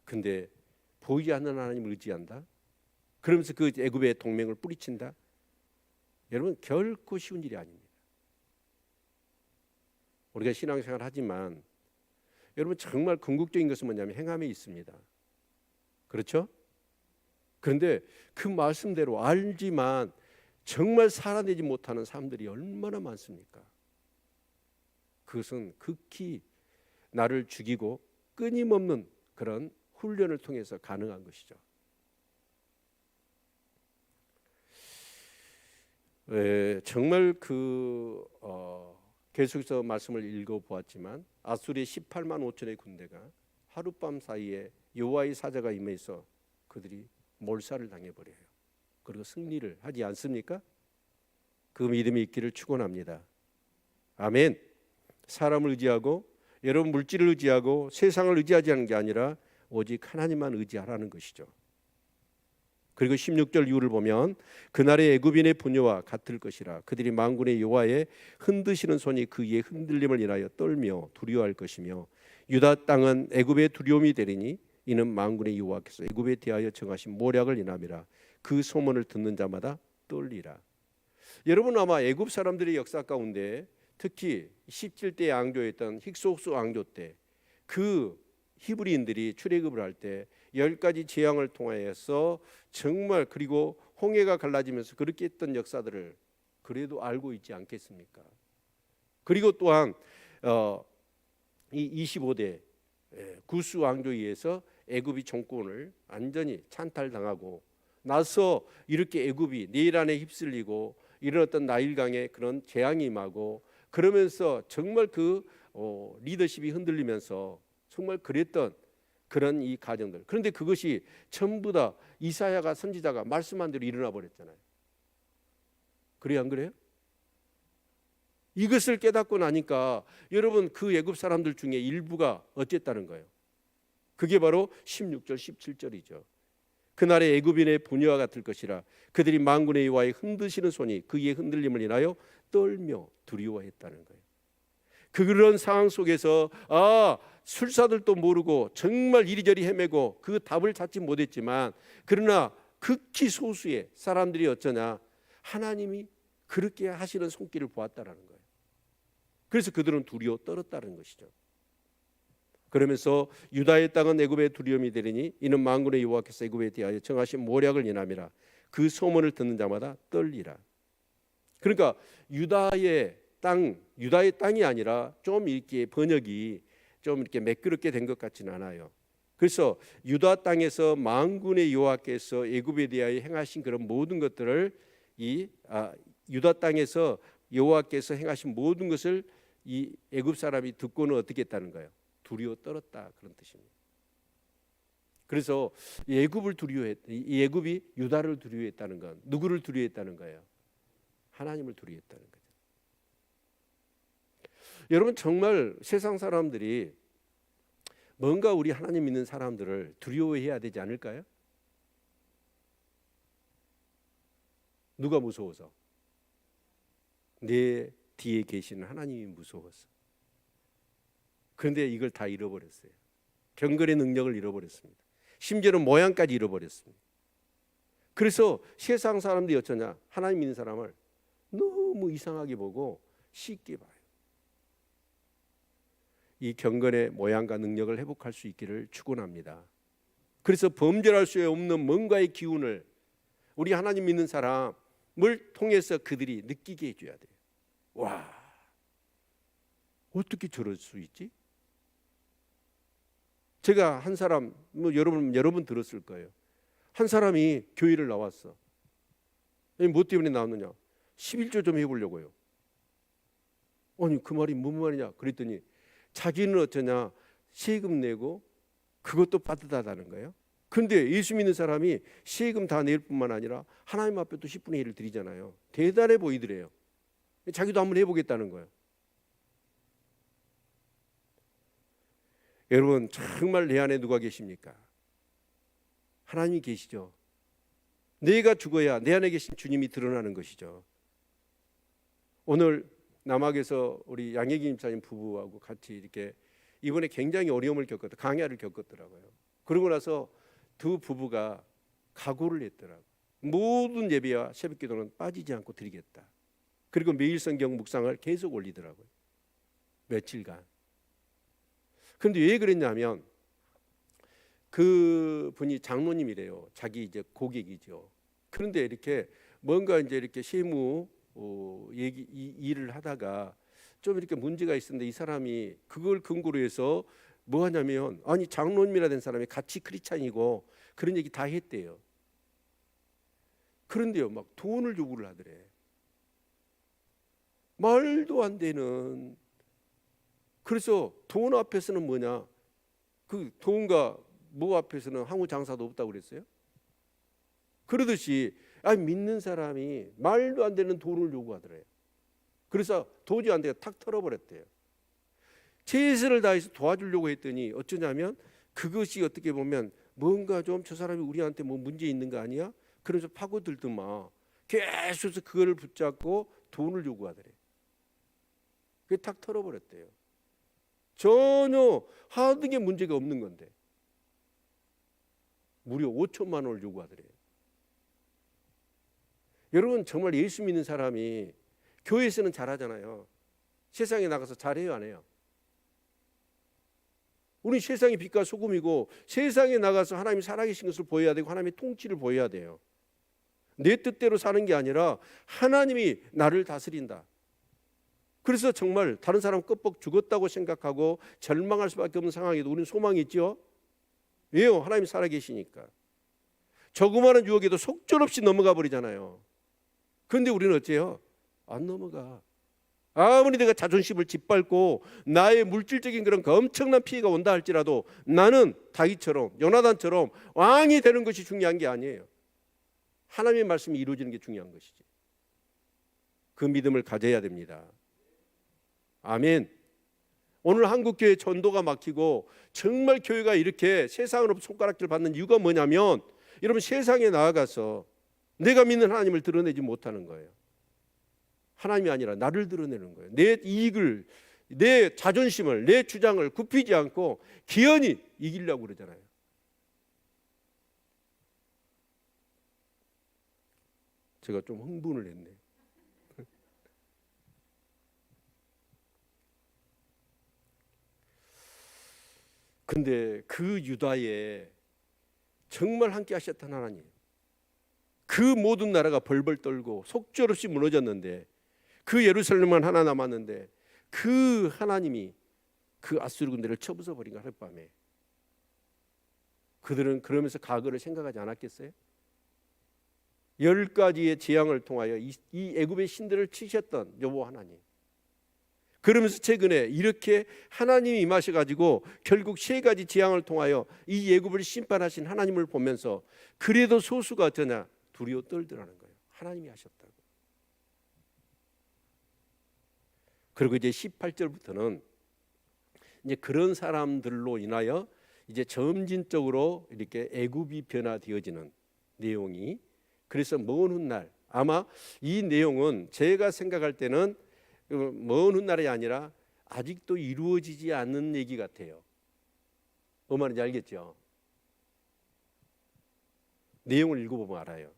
근데 보이지 않는 하나님을 의지한다? 그러면서 그 애굽의 동맹을 뿌리친다? 여러분 결코 쉬운 일이 아닙니다. 우리가 신앙생활 하지만 여러분 정말 궁극적인 것은 뭐냐면 행함에 있습니다. 그렇죠? 그런데 그 말씀대로 알지만 정말 살아내지 못하는 사람들이 얼마나 많습니까? 그것은 극히 나를 죽이고 끊임없는 그런 훈련을 통해서 가능한 것이죠. 정말 계속해서 말씀을 읽어보았지만 아수르의 18만 5천의 군대가 하룻밤 사이에 여호와의 사자가 임해서 그들이 몰살을 당해버려요. 그리고 승리를 하지 않습니까? 그 믿음이 있기를 축원합니다. 아멘. 사람을 의지하고 여러분 물질을 의지하고 세상을 의지하지 않는 게 아니라 오직 하나님만 의지하라는 것이죠. 그리고 16절 이후를 보면 그날의 애굽인의 분노와 같을 것이라 그들이 만군의 여호와의 흔드시는 손이 그의 흔들림을 인하여 떨며 두려워할 것이며 유다 땅은 애굽의 두려움이 되리니 이는 만군의 여호와께서 애굽에 대하여 정하신 모략을 인함이라 그 소문을 듣는 자마다 떨리라. 여러분 아마 애굽 사람들의 역사 가운데 특히 17대 왕조였던 힉소스 왕조 때 그 히브리인들이 출애굽을 할 때 10가지 재앙을 통하여서 정말 그리고 홍해가 갈라지면서 그렇게 했던 역사들을 그래도 알고 있지 않겠습니까? 그리고 또한 이 25대 구스 왕조에 의해서 애굽이 정권을 완전히 찬탈당하고 나서 이렇게 애굽이 내일 안에 휩쓸리고 이런 어떤 나일강에 그런 재앙이 임하고 그러면서 정말 그 리더십이 흔들리면서 정말 그랬던 그런 이 가정들. 그런데 그것이 전부 다 이사야가 선지자가 말씀한 대로 일어나 버렸잖아요. 그래요, 안 그래요? 이것을 깨닫고 나니까 여러분 그 애굽 사람들 중에 일부가 어쨌다는 거예요. 그게 바로 16절 17절이죠. 그날의 애굽인의 분야와 같을 것이라 그들이 만군의 여호와의 흔드시는 손이 그의 흔들림을 인하여 떨며 두려워했다는 거예요. 그런 상황 속에서 술사들도 모르고 정말 이리저리 헤매고 그 답을 찾지 못했지만 그러나 극히 소수의 사람들이 어쩌냐 하나님이 그렇게 하시는 손길을 보았다라는 거예요. 그래서 그들은 두려워 떨었다는 것이죠. 그러면서 유다의 땅은 애굽의 두려움이 되리니 이는 만군의 여호와께서 애굽에 대하여 정하신 모략을 인함이라 그 소문을 듣는 자마다 떨리라. 그러니까 유다의 땅이 아니라 좀 이렇게 번역이 좀 이렇게 매끄럽게 된 것 같지는 않아요. 그래서 유다 땅에서 만군의 여호와께서 애굽에 대하여 행하신 그런 모든 것들을 유다 땅에서 여호와께서 행하신 모든 것을 이 애굽 사람이 듣고는 어떻게 했다는 거예요? 두려워 떨었다 그런 뜻입니다. 그래서 이 애굽이 유다를 두려워했다는 건 누구를 두려워했다는 거예요? 하나님을 두려워했다는 거죠. 여러분 정말 세상 사람들이 뭔가 우리 하나님 믿는 사람들을 두려워해야 되지 않을까요? 누가 무서워서? 내 뒤에 계시는 하나님이 무서웠어. 그런데 이걸 다 잃어버렸어요. 경건의 능력을 잃어버렸습니다. 심지어는 모양까지 잃어버렸습니다. 그래서 세상 사람들이 어쩌냐? 하나님 믿는 사람을 너무 이상하게 보고 쉽게 봐요. 이 경건의 모양과 능력을 회복할 수 있기를 축원합니다. 그래서 범절할 수 없는 뭔가의 기운을 우리 하나님 믿는 사람을 통해서 그들이 느끼게 해줘야 돼요. 와, 어떻게 저럴 수 있지? 제가 한 사람, 여러분 들었을 거예요. 한 사람이 교회를 나왔어. 뭐 때문에 나왔느냐? 11조 좀 해보려고요. 아니 그 말이 무슨 말이냐? 그랬더니 자기는 어쩌냐? 세금 내고 그것도 빠듯하다는 거예요. 근데 예수 믿는 사람이 세금 다 낼 뿐만 아니라 하나님 앞에 또 10분의 1을 드리잖아요. 대단해 보이더래요. 자기도 한번 해보겠다는 거예요. 여러분 정말 내 안에 누가 계십니까? 하나님이 계시죠. 내가 죽어야 내 안에 계신 주님이 드러나는 것이죠. 오늘 남학에서 우리 양혜기 집사님 부부하고 같이 이렇게 이번에 굉장히 어려움을 겪었다, 강야를 겪었더라고요. 그러고 나서 두 부부가 각오를 했더라고요. 모든 예배와 새벽기도는 빠지지 않고 드리겠다. 그리고 매일 성경 묵상을 계속 올리더라고요. 며칠간. 그런데 왜 그랬냐면 그 분이 장로님이래요. 자기 이제 고객이죠. 그런데 이렇게 뭔가 이제 이렇게 세무 일을 하다가 좀 이렇게 문제가 있었는데 이 사람이 그걸 근거로 해서 뭐 하냐면 아니 장로님이라 된 사람이 같이 크리스찬이고 그런 얘기 다 했대요. 그런데요 막 돈을 요구를 하더래. 말도 안 되는. 그래서 돈 앞에서는 뭐냐? 그 돈과 뭐 앞에서는 항우 장사도 없다고 그랬어요. 그러듯이 아니 믿는 사람이 말도 안 되는 돈을 요구하더래요. 그래서 도저히 안 돼요. 탁 털어버렸대요. 최선을 다해서 도와주려고 했더니 어쩌냐면 그것이 어떻게 보면 뭔가 좀 저 사람이 우리한테 뭐 문제 있는 거 아니야? 그러면서 파고들더만 계속 그거를 붙잡고 돈을 요구하더래요. 그게 탁 털어버렸대요. 전혀 하는 게 문제가 없는 건데 무려 5천만 원을 요구하더래요. 여러분 정말 예수 믿는 사람이 교회에서는 잘하잖아요. 세상에 나가서 잘해요, 안 해요? 우리 세상의 빛과 소금이고 세상에 나가서 하나님이 살아계신 것을 보여야 되고 하나님의 통치를 보여야 돼요. 내 뜻대로 사는 게 아니라 하나님이 나를 다스린다. 그래서 정말 다른 사람 껍벅 죽었다고 생각하고 절망할 수밖에 없는 상황에도 우리는 소망이 있죠. 왜요? 하나님이 살아계시니까. 조그마한 유혹에도 속절없이 넘어가 버리잖아요. 그런데 우리는 어째요? 안 넘어가. 아무리 내가 자존심을 짓밟고 나의 물질적인 그런 엄청난 피해가 온다 할지라도 나는 다윗처럼 요나단처럼 왕이 되는 것이 중요한 게 아니에요. 하나님의 말씀이 이루어지는 게 중요한 것이지. 그 믿음을 가져야 됩니다. 아멘. 오늘 한국교회 전도가 막히고 정말 교회가 이렇게 세상으로부터 손가락질 받는 이유가 뭐냐면 여러분 세상에 나아가서 내가 믿는 하나님을 드러내지 못하는 거예요. 하나님이 아니라 나를 드러내는 거예요. 내 이익을, 내 자존심을, 내 주장을 굽히지 않고 기연히 이기려고 그러잖아요. 제가 좀 흥분을 했네. 근데 그 유다에 정말 함께 하셨던 하나님, 그 모든 나라가 벌벌 떨고 속절없이 무너졌는데 그 예루살렘만 하나 남았는데 그 하나님이 그 아수르 군대를 쳐부숴 버린 거 하룻밤에. 그들은 그러면서 과거를 생각하지 않았겠어요? 10가지의 재앙을 통하여 이 애굽의 신들을 치셨던 여호와 하나님. 그러면서 최근에 이렇게 하나님이 임하셔가지고 결국 3가지 재앙을 통하여 이 애굽을 심판하신 하나님을 보면서 그래도 소수가 어쩌냐? 두려워 떨더라는 거예요. 하나님이 하셨다고. 그리고 이제 18절부터는 이제 그런 사람들로 인하여 이제 점진적으로 이렇게 애굽이 변화되어지는 내용이. 그래서 먼 훗날 아마 이 내용은 제가 생각할 때는 먼 훗날이 아니라 아직도 이루어지지 않는 얘기 같아요. 뭐 말인지 알겠죠? 내용을 읽어보면 알아요.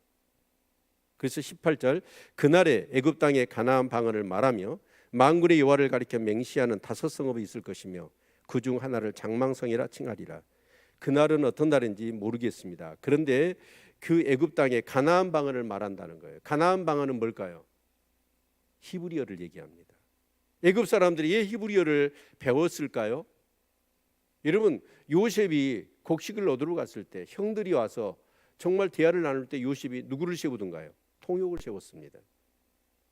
그래서 18절 그날에 애굽 땅에 가나안 방언을 말하며 만군의 여호와를 가리켜 맹시하는 5 성읍이 있을 것이며 그 중 하나를 장망성이라 칭하리라. 그날은 어떤 날인지 모르겠습니다. 그런데 그 애굽 땅에 가나안 방언을 말한다는 거예요. 가나안 방언은 뭘까요? 히브리어를 얘기합니다. 애굽 사람들이 왜 히브리어를 배웠을까요? 여러분, 요셉이 곡식을 얻으러 갔을 때 형들이 와서 정말 대화를 나눌 때 요셉이 누구를 세우던가요? 통역을 세웠습니다.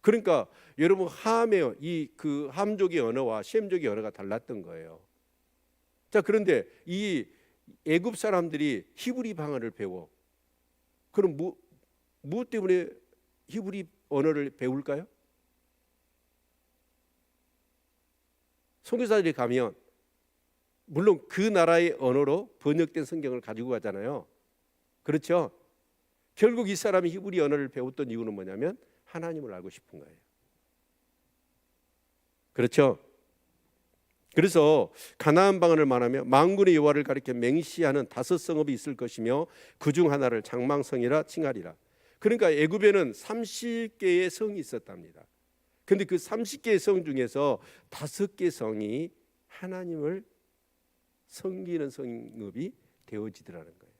그러니까 여러분, 함의 그 함족의 언어와 셈족의 언어가 달랐던 거예요. 자, 그런데 이 애굽 사람들이 히브리 방언을 배워. 그럼 무엇 때문에 히브리 언어를 배울까요? 선교사들이 가면 물론 그 나라의 언어로 번역된 성경을 가지고 가잖아요. 그렇죠? 결국 이 사람이 히브리 언어를 배웠던 이유는 뭐냐면 하나님을 알고 싶은 거예요. 그렇죠? 그래서 가나안 방언을 말하며 만군의 여호와를 가리켜 맹시하는 5 성읍이 있을 것이며 그 중 하나를 장망성이라 칭하리라. 그러니까 애굽에는 30개의 성이 있었답니다. 근데 그 30개의 성 중에서 5개 성이 하나님을 섬기는 성읍이 되어지더라는 거예요.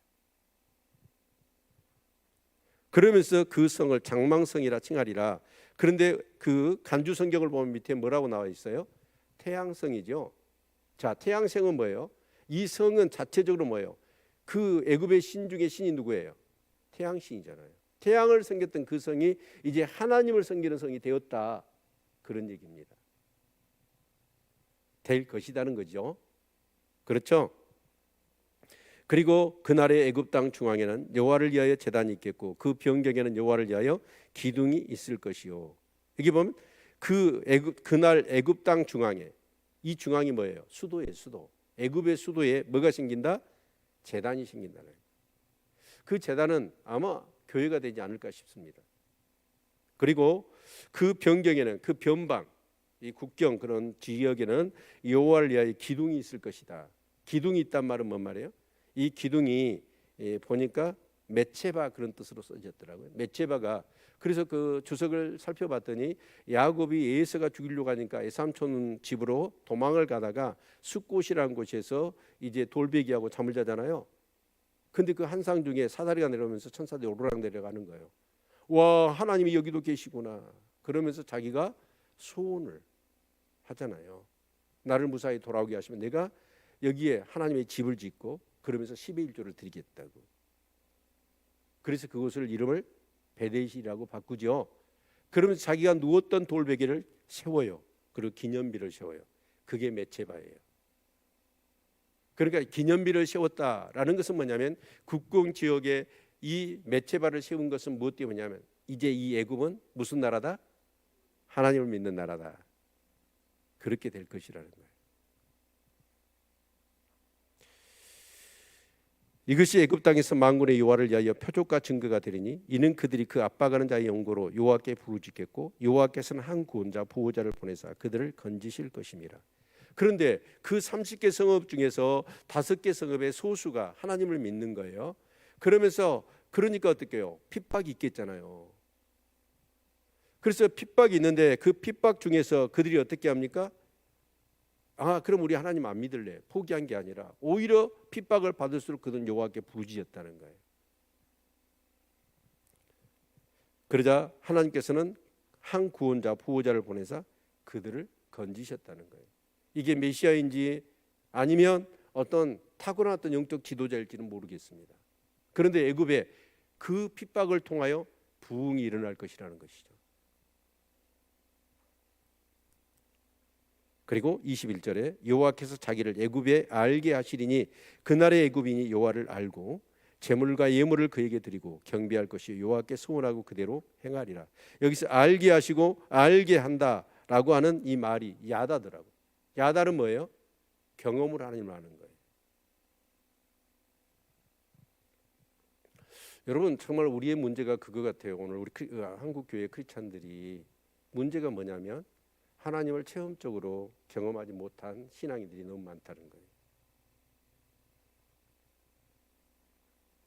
그러면서 그 성을 장망성이라 칭하리라. 그런데 그 간주 성경을 보면 밑에 뭐라고 나와 있어요? 태양성이죠. 자, 태양성은 뭐예요? 이 성은 자체적으로 뭐예요? 그 애굽의 신 중에 신이 누구예요? 태양신이잖아요. 태양을 섬겼던 그 성이 이제 하나님을 섬기는 성이 되었다. 그런 얘기입니다. 될 것이라는 거죠. 그렇죠? 그리고 그날의 애굽 땅 중앙에는 여호와를 위하여 제단이 있겠고 그 변경에는 여호와를 위하여 기둥이 있을 것이요. 여기 보면 그날 애굽 땅 중앙에, 이 중앙이 뭐예요? 수도예요, 수도. 애굽의 수도에 뭐가 생긴다? 제단이 생긴다는 거예요. 그 제단은 아마 교회가 되지 않을까 싶습니다. 그리고 그 변경에는, 그 변방, 이 국경 그런 지역에는 여호와를 위하여 기둥이 있을 것이다. 기둥이 있단 말은 뭔 말이에요? 이 기둥이 보니까 메체바 그런 뜻으로 써졌더라고요. 메체바가, 그래서 그 주석을 살펴봤더니 야곱이 에서가 죽이려고 하니까 에삼촌 집으로 도망을 가다가 숫곳이라는 곳에서 이제 돌베기하고 잠을 자잖아요. 근데 그 한상 중에 사다리가 내려오면서 천사들이 오르락 내려가는 거예요. 와, 하나님이 여기도 계시구나. 그러면서 자기가 소원을 하잖아요. 나를 무사히 돌아오게 하시면 내가 여기에 하나님의 집을 짓고 그러면서 10의 1조를 드리겠다고. 그래서 그곳을 이름을 베데시라고 바꾸죠. 그러면서 자기가 누웠던 돌베개를 세워요. 그리고 기념비를 세워요. 그게 메체바예요. 그러니까 기념비를 세웠다라는 것은 뭐냐면 국경 지역에 이 메체바를 세운 것은 무엇 때문이냐면 이제 이 애굽은 무슨 나라다? 하나님을 믿는 나라다. 그렇게 될 것이라는 거예요. 이것이 애굽 땅에서 만군의 여호와를 위하여 표적과 증거가 되리니 이는 그들이 그 압박하는 자의 영고로 여호와께 부르짖겠고 여호와께서는 한 구원자 보호자를 보내사 그들을 건지실 것임이라. 그런데 그 30개 성읍 중에서 5개 성읍의 소수가 하나님을 믿는 거예요. 그러니까 어떻게 해요? 핍박이 있겠잖아요. 그래서 핍박이 있는데 그 핍박 중에서 그들이 어떻게 합니까? 그럼 우리 하나님 안 믿을래. 포기한 게 아니라 오히려 핍박을 받을수록 그들은 여호와께 부르짖었다는 거예요. 그러자 하나님께서는 한 구원자 보호자를 보내사 그들을 건지셨다는 거예요. 이게 메시아인지 아니면 어떤 타고난 어떤 영적 지도자일지는 모르겠습니다. 그런데 애굽에 그 핍박을 통하여 부흥이 일어날 것이라는 것이죠. 그리고 21절에 여호와께서 자기를 애굽에 알게 하시리니 그날의 애굽인이 여호와를 알고 제물과 예물을 그에게 드리고 경배할 것이 여호와께 소원하고 그대로 행하리라. 여기서 알게 하시고 알게 한다라고 하는 이 말이 야다더라고. 야다는 뭐예요? 경험을 하나님을 아는 거예요. 여러분, 정말 우리의 문제가 그거 같아요. 오늘 우리 한국 교회 크리스찬들이 문제가 뭐냐면 하나님을 체험적으로 경험하지 못한 신앙인들이 너무 많다는 거예요.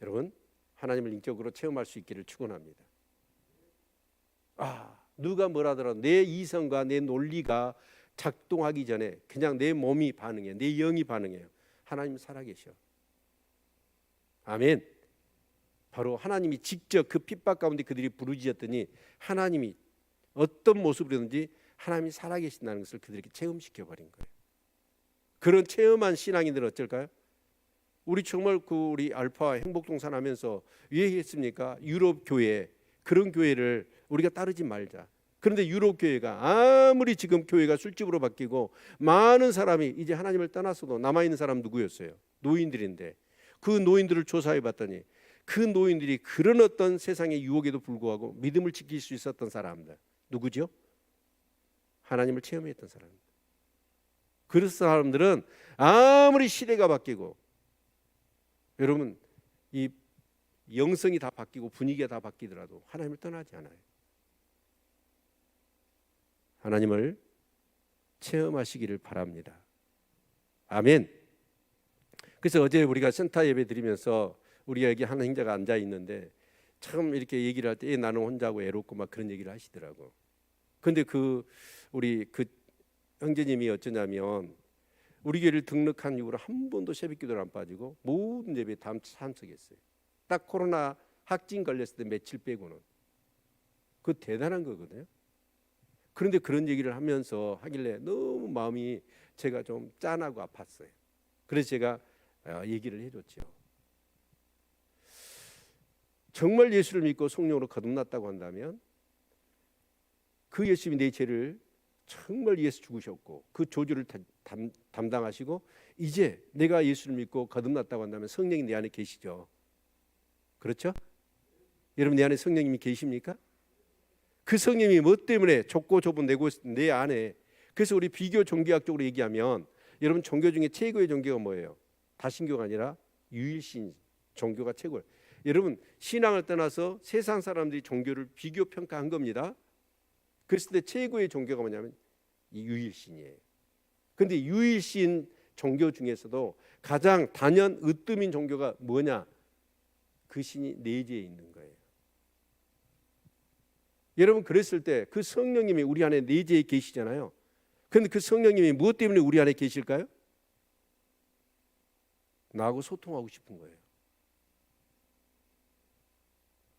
여러분, 하나님을 인격으로 체험할 수 있기를 축원합니다. 누가 뭐라 하더라도 내 이성과 내 논리가 작동하기 전에 그냥 내 몸이 반응해, 내 영이 반응해요. 하나님 살아계셔. 아멘. 바로 하나님이 직접 그 핍박 가운데 그들이 부르짖었더니 하나님이 어떤 모습이든지 하나님이 살아계신다는 것을 그들에게 체험시켜 버린 거예요. 그런 체험한 신앙인들은 어쩔까요? 우리 정말 우리 알파 행복동산 하면서 왜 했습니까? 유럽 교회, 그런 교회를 우리가 따르지 말자. 그런데 유럽 교회가 아무리 지금 교회가 술집으로 바뀌고 많은 사람이 이제 하나님을 떠났어도 남아있는 사람 누구였어요? 노인들인데 그 노인들을 조사해 봤더니 그 노인들이 그런 어떤 세상의 유혹에도 불구하고 믿음을 지킬 수 있었던 사람들 누구죠? 하나님을 체험했던 사람입니다. 그 사람들은 아무리 시대가 바뀌고 여러분 이 영성이 다 바뀌고 분위기가 다 바뀌더라도 하나님을 떠나지 않아요. 하나님을 체험하시기를 바랍니다. 아멘. 그래서 어제 우리가 센터 예배 드리면서 우리 여기 한 행자가 앉아 있는데 참 이렇게 얘기를 할 때 나는 혼자고 애롭고 막 그런 얘기를 하시더라고. 근데 우리 형제님이 어쩌냐면 우리 교회를 등록한 이후로 한 번도 새벽기도를 안 빠지고 모든 예배에 참석했어요. 딱 코로나 확진 걸렸을 때 며칠 빼고는. 그 대단한 거거든요. 그런데 그런 얘기를 하면서 하길래 너무 마음이 제가 좀 짠하고 아팠어요. 그래서 제가 얘기를 해줬죠. 정말 예수를 믿고 성령으로 거듭났다고 한다면 그 예수님이 내 죄를 정말 위해서 죽으셨고 그 저주를 담당하시고 이제 내가 예수를 믿고 거듭났다고 한다면 성령이 내 안에 계시죠. 그렇죠? 여러분 내 안에 성령님이 계십니까? 그 성령님이 뭐 때문에 좁고 좁은 내 안에. 그래서 우리 비교 종교학적으로 얘기하면 여러분 종교 중에 최고의 종교가 뭐예요? 다신교가 아니라 유일신 종교가 최고예요. 여러분 신앙을 떠나서 세상 사람들이 종교를 비교 평가한 겁니다. 그랬을 때 최고의 종교가 뭐냐면 이 유일신이에요. 그런데 유일신 종교 중에서도 가장 단연 으뜸인 종교가 뭐냐? 그 신이 내재해 있는 거예요. 여러분 그랬을 때 그 성령님이 우리 안에 내재해 계시잖아요. 그런데 그 성령님이 무엇 때문에 우리 안에 계실까요? 나하고 소통하고 싶은 거예요.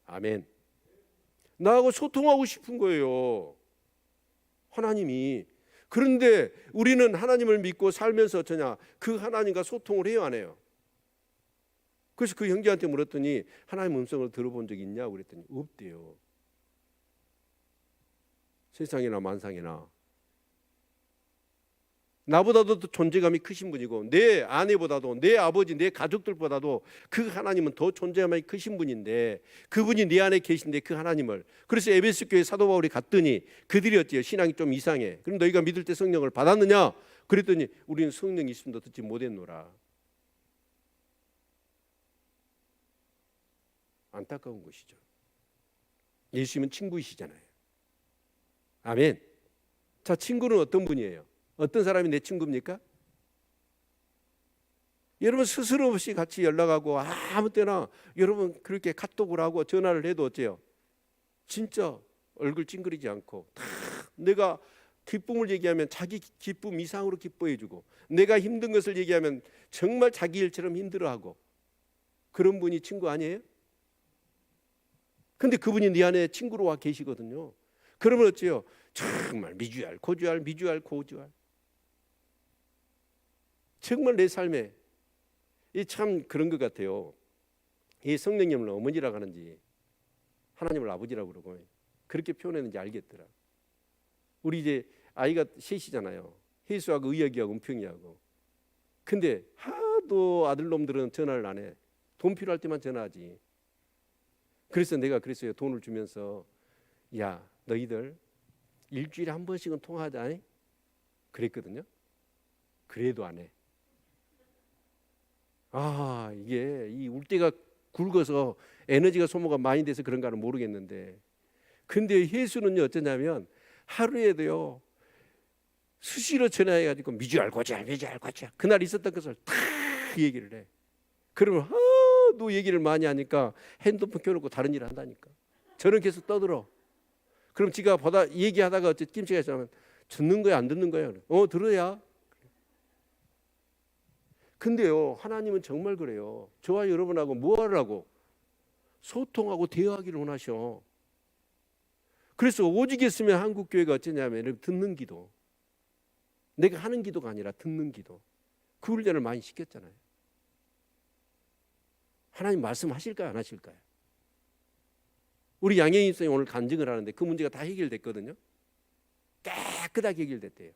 아멘. 나하고 소통하고 싶은 거예요. 하나님이. 그런데 우리는 하나님을 믿고 살면서 어쩌냐? 그 하나님과 소통을 해요, 안 해요? 그래서 그 형제한테 물었더니 하나님 음성을 들어본 적이 있냐고 그랬더니 없대요. 세상이나 만상이나. 나보다도 더 존재감이 크신 분이고 내 아내보다도 내 아버지 내 가족들보다도 그 하나님은 더 존재감이 크신 분인데 그분이 내 안에 계신데 그 하나님을. 그래서 에베소 교회 사도 바울이 갔더니 그들이 어때요? 신앙이 좀 이상해. 그럼 너희가 믿을 때 성령을 받았느냐? 그랬더니 우리는 성령이 있음도 듣지 못했노라. 안타까운 것이죠. 예수님은 친구이시잖아요. 아멘. 자, 친구는 어떤 분이에요? 어떤 사람이 내 친구입니까? 여러분 스스럼 없이 같이 연락하고 아무 때나 여러분 그렇게 카톡을 하고 전화를 해도 어째요? 진짜 얼굴 찡그리지 않고 다 내가 기쁨을 얘기하면 자기 기쁨 이상으로 기뻐해주고 내가 힘든 것을 얘기하면 정말 자기 일처럼 힘들어하고 그런 분이 친구 아니에요? 근데 그분이 네 안에 친구로 와 계시거든요. 그러면 어째요? 정말 미주알 고주알 정말 내 삶에 이 참 그런 것 같아요. 이 성령님을 어머니라고 하는지 하나님을 아버지라고 그러고 그렇게 표현했는지 알겠더라. 우리 이제 아이가 셋이잖아요. 혜수하고 의혁이하고 은평이하고. 근데 하도 아들놈들은 전화를 안 해. 돈 필요할 때만 전화하지. 그래서 내가 그랬어요. 돈을 주면서 야 너희들 일주일에 한 번씩은 통화하자 그랬거든요. 그래도 안 해. 이게 이 울대가 굵어서 에너지가 소모가 많이 돼서 그런가는 모르겠는데 근데 예수는요 어쩌냐면 하루에도요 수시로 전화해가지고 미주알고자 그날 있었던 것을 다 얘기를 해. 그러면 너 얘기를 많이 하니까 핸드폰 켜놓고 다른 일 한다니까. 저는 계속 떠들어. 그럼 지가 얘기하다가 어째 김치가 있으면 듣는 거야 안 듣는 거야? 들어야. 근데요 하나님은 정말 그래요. 저와 여러분하고 뭐 하라고? 소통하고 대화하기를 원하셔. 그래서 오직 있으면 한국교회가 어쩌냐면 듣는 기도. 내가 하는 기도가 아니라 듣는 기도. 그 훈련을 많이 시켰잖아요. 하나님 말씀하실까요 안 하실까요? 우리 양혜인 입사님 오늘 간증을 하는데 그 문제가 다 해결됐거든요. 깨끗하게 해결됐대요.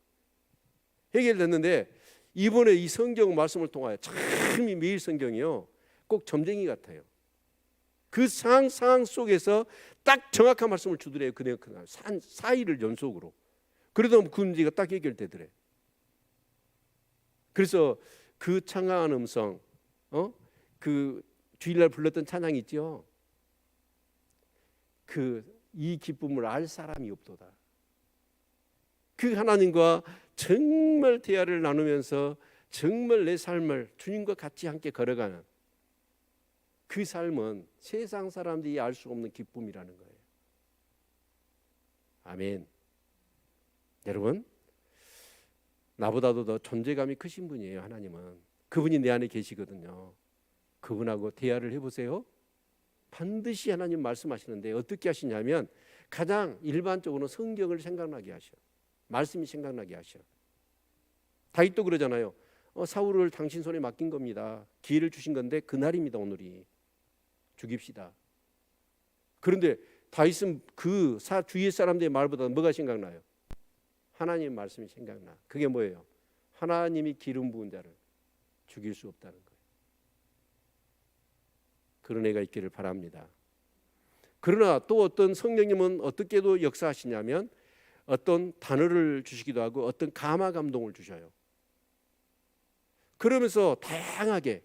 해결됐는데 이번에 이 성경 말씀을 통하여 참 이 매일 성경이요 꼭 점쟁이 같아요. 그 상황 속에서 딱 정확한 말씀을 주더래요. 그날 4일을 연속으로. 그래도 그 문제가 딱 해결되더래. 그래서 그 창강한 음성, 그 주일날 불렀던 찬양이 있죠. 이 기쁨을 알 사람이 없도다. 그 하나님과 정말 대화를 나누면서 정말 내 삶을 주님과 같이 함께 걸어가는 그 삶은 세상 사람들이 알 수 없는 기쁨이라는 거예요. 아멘. 여러분, 나보다도 더 존재감이 크신 분이에요. 하나님은. 그분이 내 안에 계시거든요. 그분하고 대화를 해보세요. 반드시 하나님 말씀하시는데 어떻게 하시냐면 가장 일반적으로 성경을 생각나게 하셔. 말씀이 생각나게 하셔. 다윗도 그러잖아요. 사울을 당신 손에 맡긴 겁니다. 기회를 주신 건데 그날입니다. 오늘이. 죽입시다. 그런데 다윗은 그 주위의 사람들의 말보다 뭐가 생각나요? 하나님의 말씀이 생각나. 그게 뭐예요? 하나님이 기름 부은 자를 죽일 수 없다는 거예요. 그런 애가 있기를 바랍니다. 그러나 또 어떤 성령님은 어떻게도 역사하시냐면 어떤 단어를 주시기도 하고 어떤 감화 감동을 주셔요. 그러면서 다양하게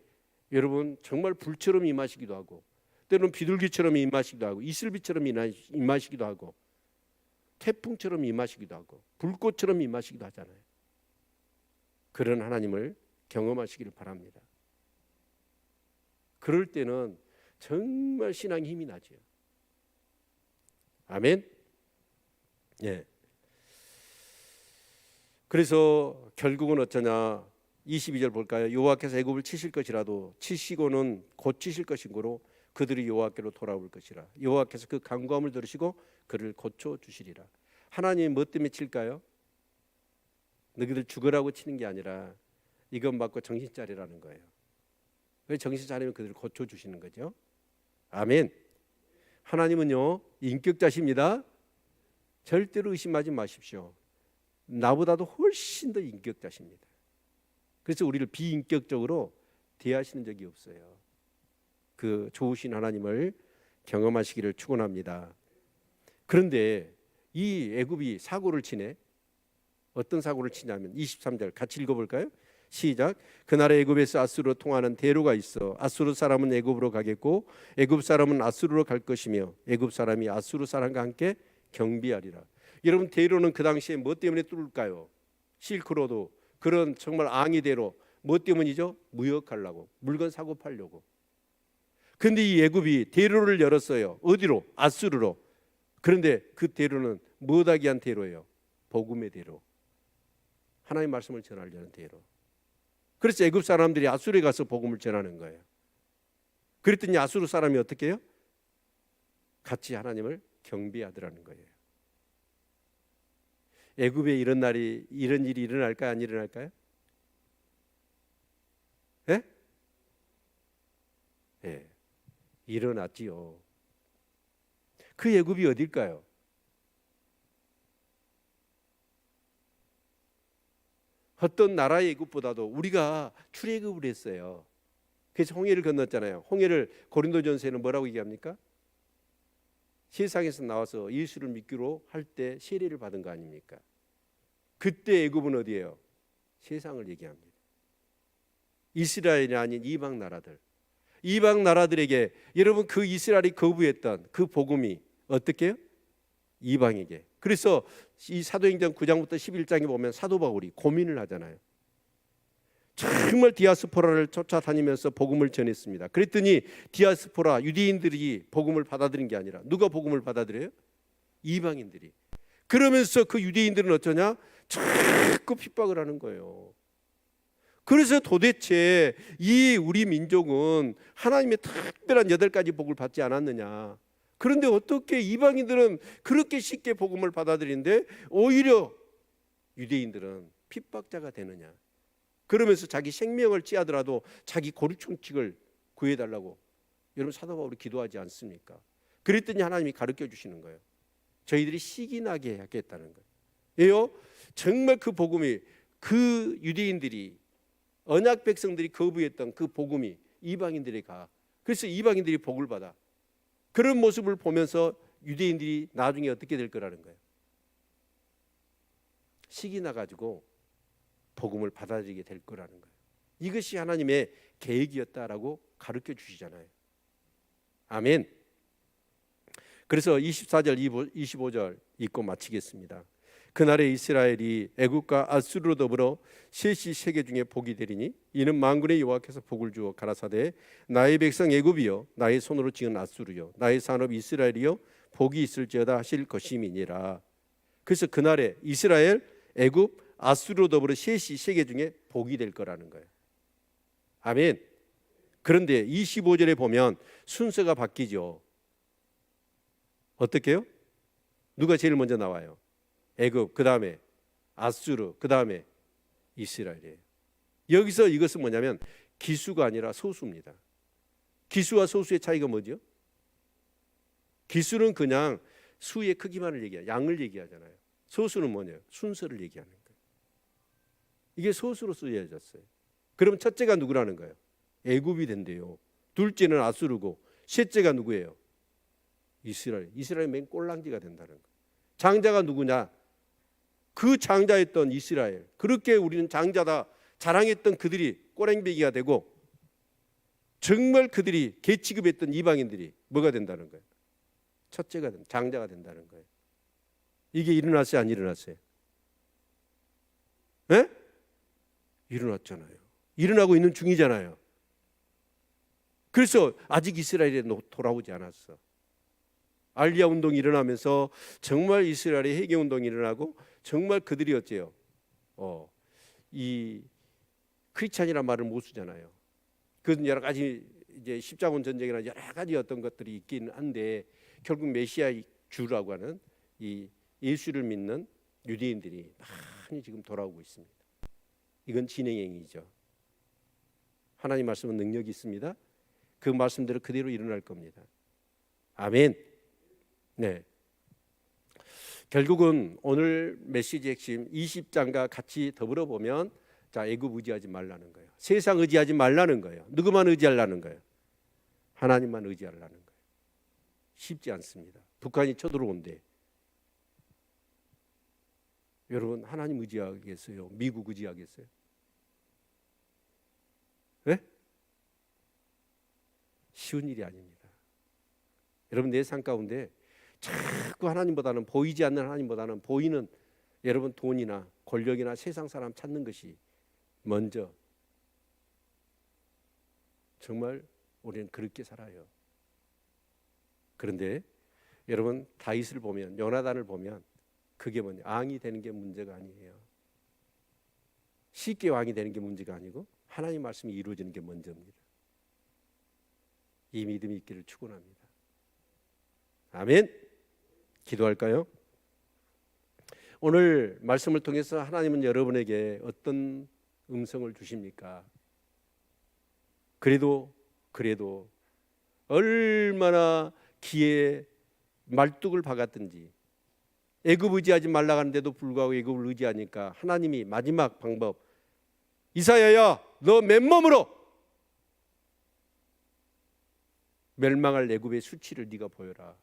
여러분 정말 불처럼 임하시기도 하고 때로는 비둘기처럼 임하시기도 하고 이슬비처럼 임하시기도 하고 태풍처럼 임하시기도 하고 불꽃처럼 임하시기도 하잖아요. 그런 하나님을 경험하시기를 바랍니다. 그럴 때는 정말 신앙에 힘이 나죠. 아멘. 예. 그래서 결국은 어쩌냐? 22절 볼까요? 여호와께서 애굽을 치실 것이라도 치시고는 곧 치실 것이므로 그들이 여호와께로 돌아올 것이라. 여호와께서 그 간구함을 들으시고 그를 고쳐 주시리라. 하나님이 뭐 때문에 칠까요? 너희들 죽으라고 치는 게 아니라 이것 받고 정신 차리라는 거예요. 왜 정신 차리면 그들을 고쳐 주시는 거죠? 아멘. 하나님은요 인격자십니다. 절대로 의심하지 마십시오. 나보다도 훨씬 더 인격자십니다. 그래서 우리를 비인격적으로 대하시는 적이 없어요. 그 좋으신 하나님을 경험하시기를 축원합니다. 그런데 이 애굽이 사고를 치네. 어떤 사고를 치냐면 23절 같이 읽어볼까요? 시작. 그날에 애굽에서 아수르로 통하는 대로가 있어 아수르 사람은 애굽으로 가겠고 애굽 사람은 아수르로 갈 것이며 애굽 사람이 아수르 사람과 함께 경비하리라. 여러분 대로는 그 당시에 뭐 때문에 뚫을까요? 실크로드 그런 정말 앙이 대로 뭐 때문이죠? 무역하려고 물건 사고 팔려고. 근데 이 애굽이 대로를 열었어요. 어디로? 아수르로. 그런데 그 대로는 뭐하기 위한 대로예요? 복음의 대로. 하나님의 말씀을 전하려는 대로. 그래서 애굽 사람들이 아수르에 가서 복음을 전하는 거예요. 그랬더니 아수르 사람이 어떻게 해요? 같이 하나님을 경배하더라는 거예요. 애굽에 이런 일이 일어날까요? 안 일어날까요? 예? 예. 일어났지요. 그 애굽이 어딜까요? 어떤 나라의 애굽보다도 우리가 출애굽을 했어요. 그래서 홍해를 건넜잖아요. 홍해를 고린도전서에는 뭐라고 얘기합니까? 세상에서 나와서 예수를 믿기로 할 때 세례를 받은 거 아닙니까? 그때 애굽은 어디예요? 세상을 얘기합니다. 이스라엘이 아닌 이방 나라들. 이방 나라들에게 여러분 그 이스라엘이 거부했던 그 복음이 어떻게 해요? 이방에게. 그래서 이 사도행전 9장부터 11장에 보면 사도 바울이 고민을 하잖아요. 정말 디아스포라를 쫓아다니면서 복음을 전했습니다. 그랬더니 디아스포라 유대인들이 복음을 받아들인 게 아니라 누가 복음을 받아들여요? 이방인들이. 그러면서 그 유대인들은 어쩌냐? 자꾸 핍박을 하는 거예요. 그래서 도대체 이 우리 민족은 하나님의 특별한 8가지 복을 받지 않았느냐? 그런데 어떻게 이방인들은 그렇게 쉽게 복음을 받아들이는데 오히려 유대인들은 핍박자가 되느냐? 그러면서 자기 생명을 찌하더라도 자기 고리총칙을 구해달라고 여러분 사도 바울이 기도하지 않습니까? 그랬더니 하나님이 가르쳐 주시는 거예요. 저희들이 시기 나게 하겠다는 거예요. 왜요? 정말 그 복음이 그 유대인들이 언약 백성들이 거부했던 그 복음이 이방인들에 가. 그래서 이방인들이 복을 받아. 그런 모습을 보면서 유대인들이 나중에 어떻게 될 거라는 거예요. 시기 나가지고 복음을 받아들이게 될 거라는 거예요. 이것이 하나님의 계획이었다라고 가르쳐 주시잖아요. 아멘. 그래서 24절 25절 읽고 마치겠습니다. 그날에 이스라엘이 애굽과 아수르로 더불어 셋이 세계 중에 복이 되리니 이는 만군의 여호와께서 복을 주어 가라사대 나의 백성 애굽이여 나의 손으로 지은 아수르여 나의 산업 이스라엘이여 복이 있을지어다 하실 것임이니라. 그래서 그날에 이스라엘 애굽 아수르로 더불어 셋이 세계 중에 복이 될 거라는 거예요. 아멘. 그런데 25절에 보면 순서가 바뀌죠. 어떻게요? 누가 제일 먼저 나와요? 애굽, 그 다음에 아수르, 그 다음에 이스라엘이에요. 여기서 이것은 뭐냐면 기수가 아니라 소수입니다. 기수와 소수의 차이가 뭐죠? 기수는 그냥 수의 크기만을 얘기해요. 양을 얘기하잖아요. 소수는 뭐냐요? 순서를 얘기하는 거예요. 이게 소수로 쓰여졌어요. 그럼 첫째가 누구라는 거예요? 애굽이 된대요. 둘째는 아수르고 셋째가 누구예요? 이스라엘. 이스라엘 맨 꼴랑지가 된다는 거예요. 장자가 누구냐? 그 장자였던 이스라엘. 그렇게 우리는 장자다 자랑했던 그들이 꼬랭배기가 되고 정말 그들이 개취급했던 이방인들이 뭐가 된다는 거예요? 첫째가 장자가 된다는 거예요. 이게 일어났어요? 안 일어났어요? 네? 일어났잖아요. 일어나고 있는 중이잖아요. 그래서 아직 이스라엘에 돌아오지 않았어. 알리야 운동이 일어나면서 정말 이스라엘의 회개 운동이 일어나고 정말 그들이 어째요? 이 크리스찬이란 말을 못 쓰잖아요. 그건 여러 가지 이제 십자군 전쟁이나 여러 가지 어떤 것들이 있긴 한데 결국 메시아 주라고 하는 이 예수를 믿는 유대인들이 많이 지금 돌아오고 있습니다. 이건 진행행위죠. 하나님 말씀은 능력이 있습니다. 그 말씀대로 그대로 일어날 겁니다. 아멘. 네. 결국은 오늘 메시지 핵심 20장과 같이 더불어 보면 자, 애굽 의지하지 말라는 거예요. 세상 의지하지 말라는 거예요. 누구만 의지하려는 거예요? 하나님만 의지하려는 거예요. 쉽지 않습니다. 북한이 쳐들어온대. 여러분 하나님 의지하겠어요? 미국 의지하겠어요? 네? 쉬운 일이 아닙니다. 여러분 내 삶 가운데 자꾸 하나님보다는 보이지 않는 하나님보다는 보이는 여러분 돈이나 권력이나 세상 사람 찾는 것이 먼저. 정말 우리는 그렇게 살아요. 그런데 여러분 다윗을 보면 요나단을 보면 그게 뭐냐? 왕이 되는 게 문제가 아니에요. 쉽게 왕이 되는 게 문제가 아니고 하나님 말씀이 이루어지는 게 먼저입니다. 이 믿음이 있기를 축원합니다. 아멘. 기도할까요? 오늘 말씀을 통해서 하나님은 여러분에게 어떤 음성을 주십니까? 그래도 얼마나 귀에 말뚝을 박았든지 애굽 의지하지 말라 하는데도 불구하고 애굽을 의지하니까 하나님이 마지막 방법 이사야야 너 맨몸으로 멸망할 애굽의 수치를 네가 보여라.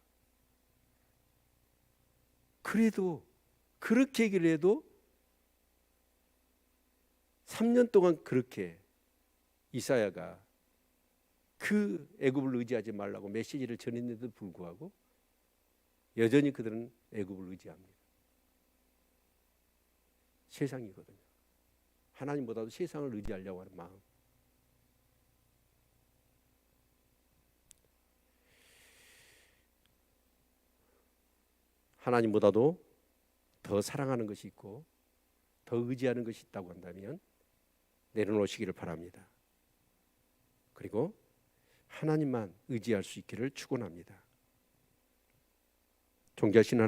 그래도 그렇게 얘기를 해도 3년 동안 그렇게 이사야가 그 애굽을 의지하지 말라고 메시지를 전했는데도 불구하고 여전히 그들은 애굽을 의지합니다. 세상이거든요. 하나님보다도 세상을 의지하려고 하는 마음. 하나님보다도 더 사랑하는 것이 있고 더 의지하는 것이 있다고 한다면 내려놓으시기를 바랍니다. 그리고 하나님만 의지할 수 있기를 축원합니다. 존귀하신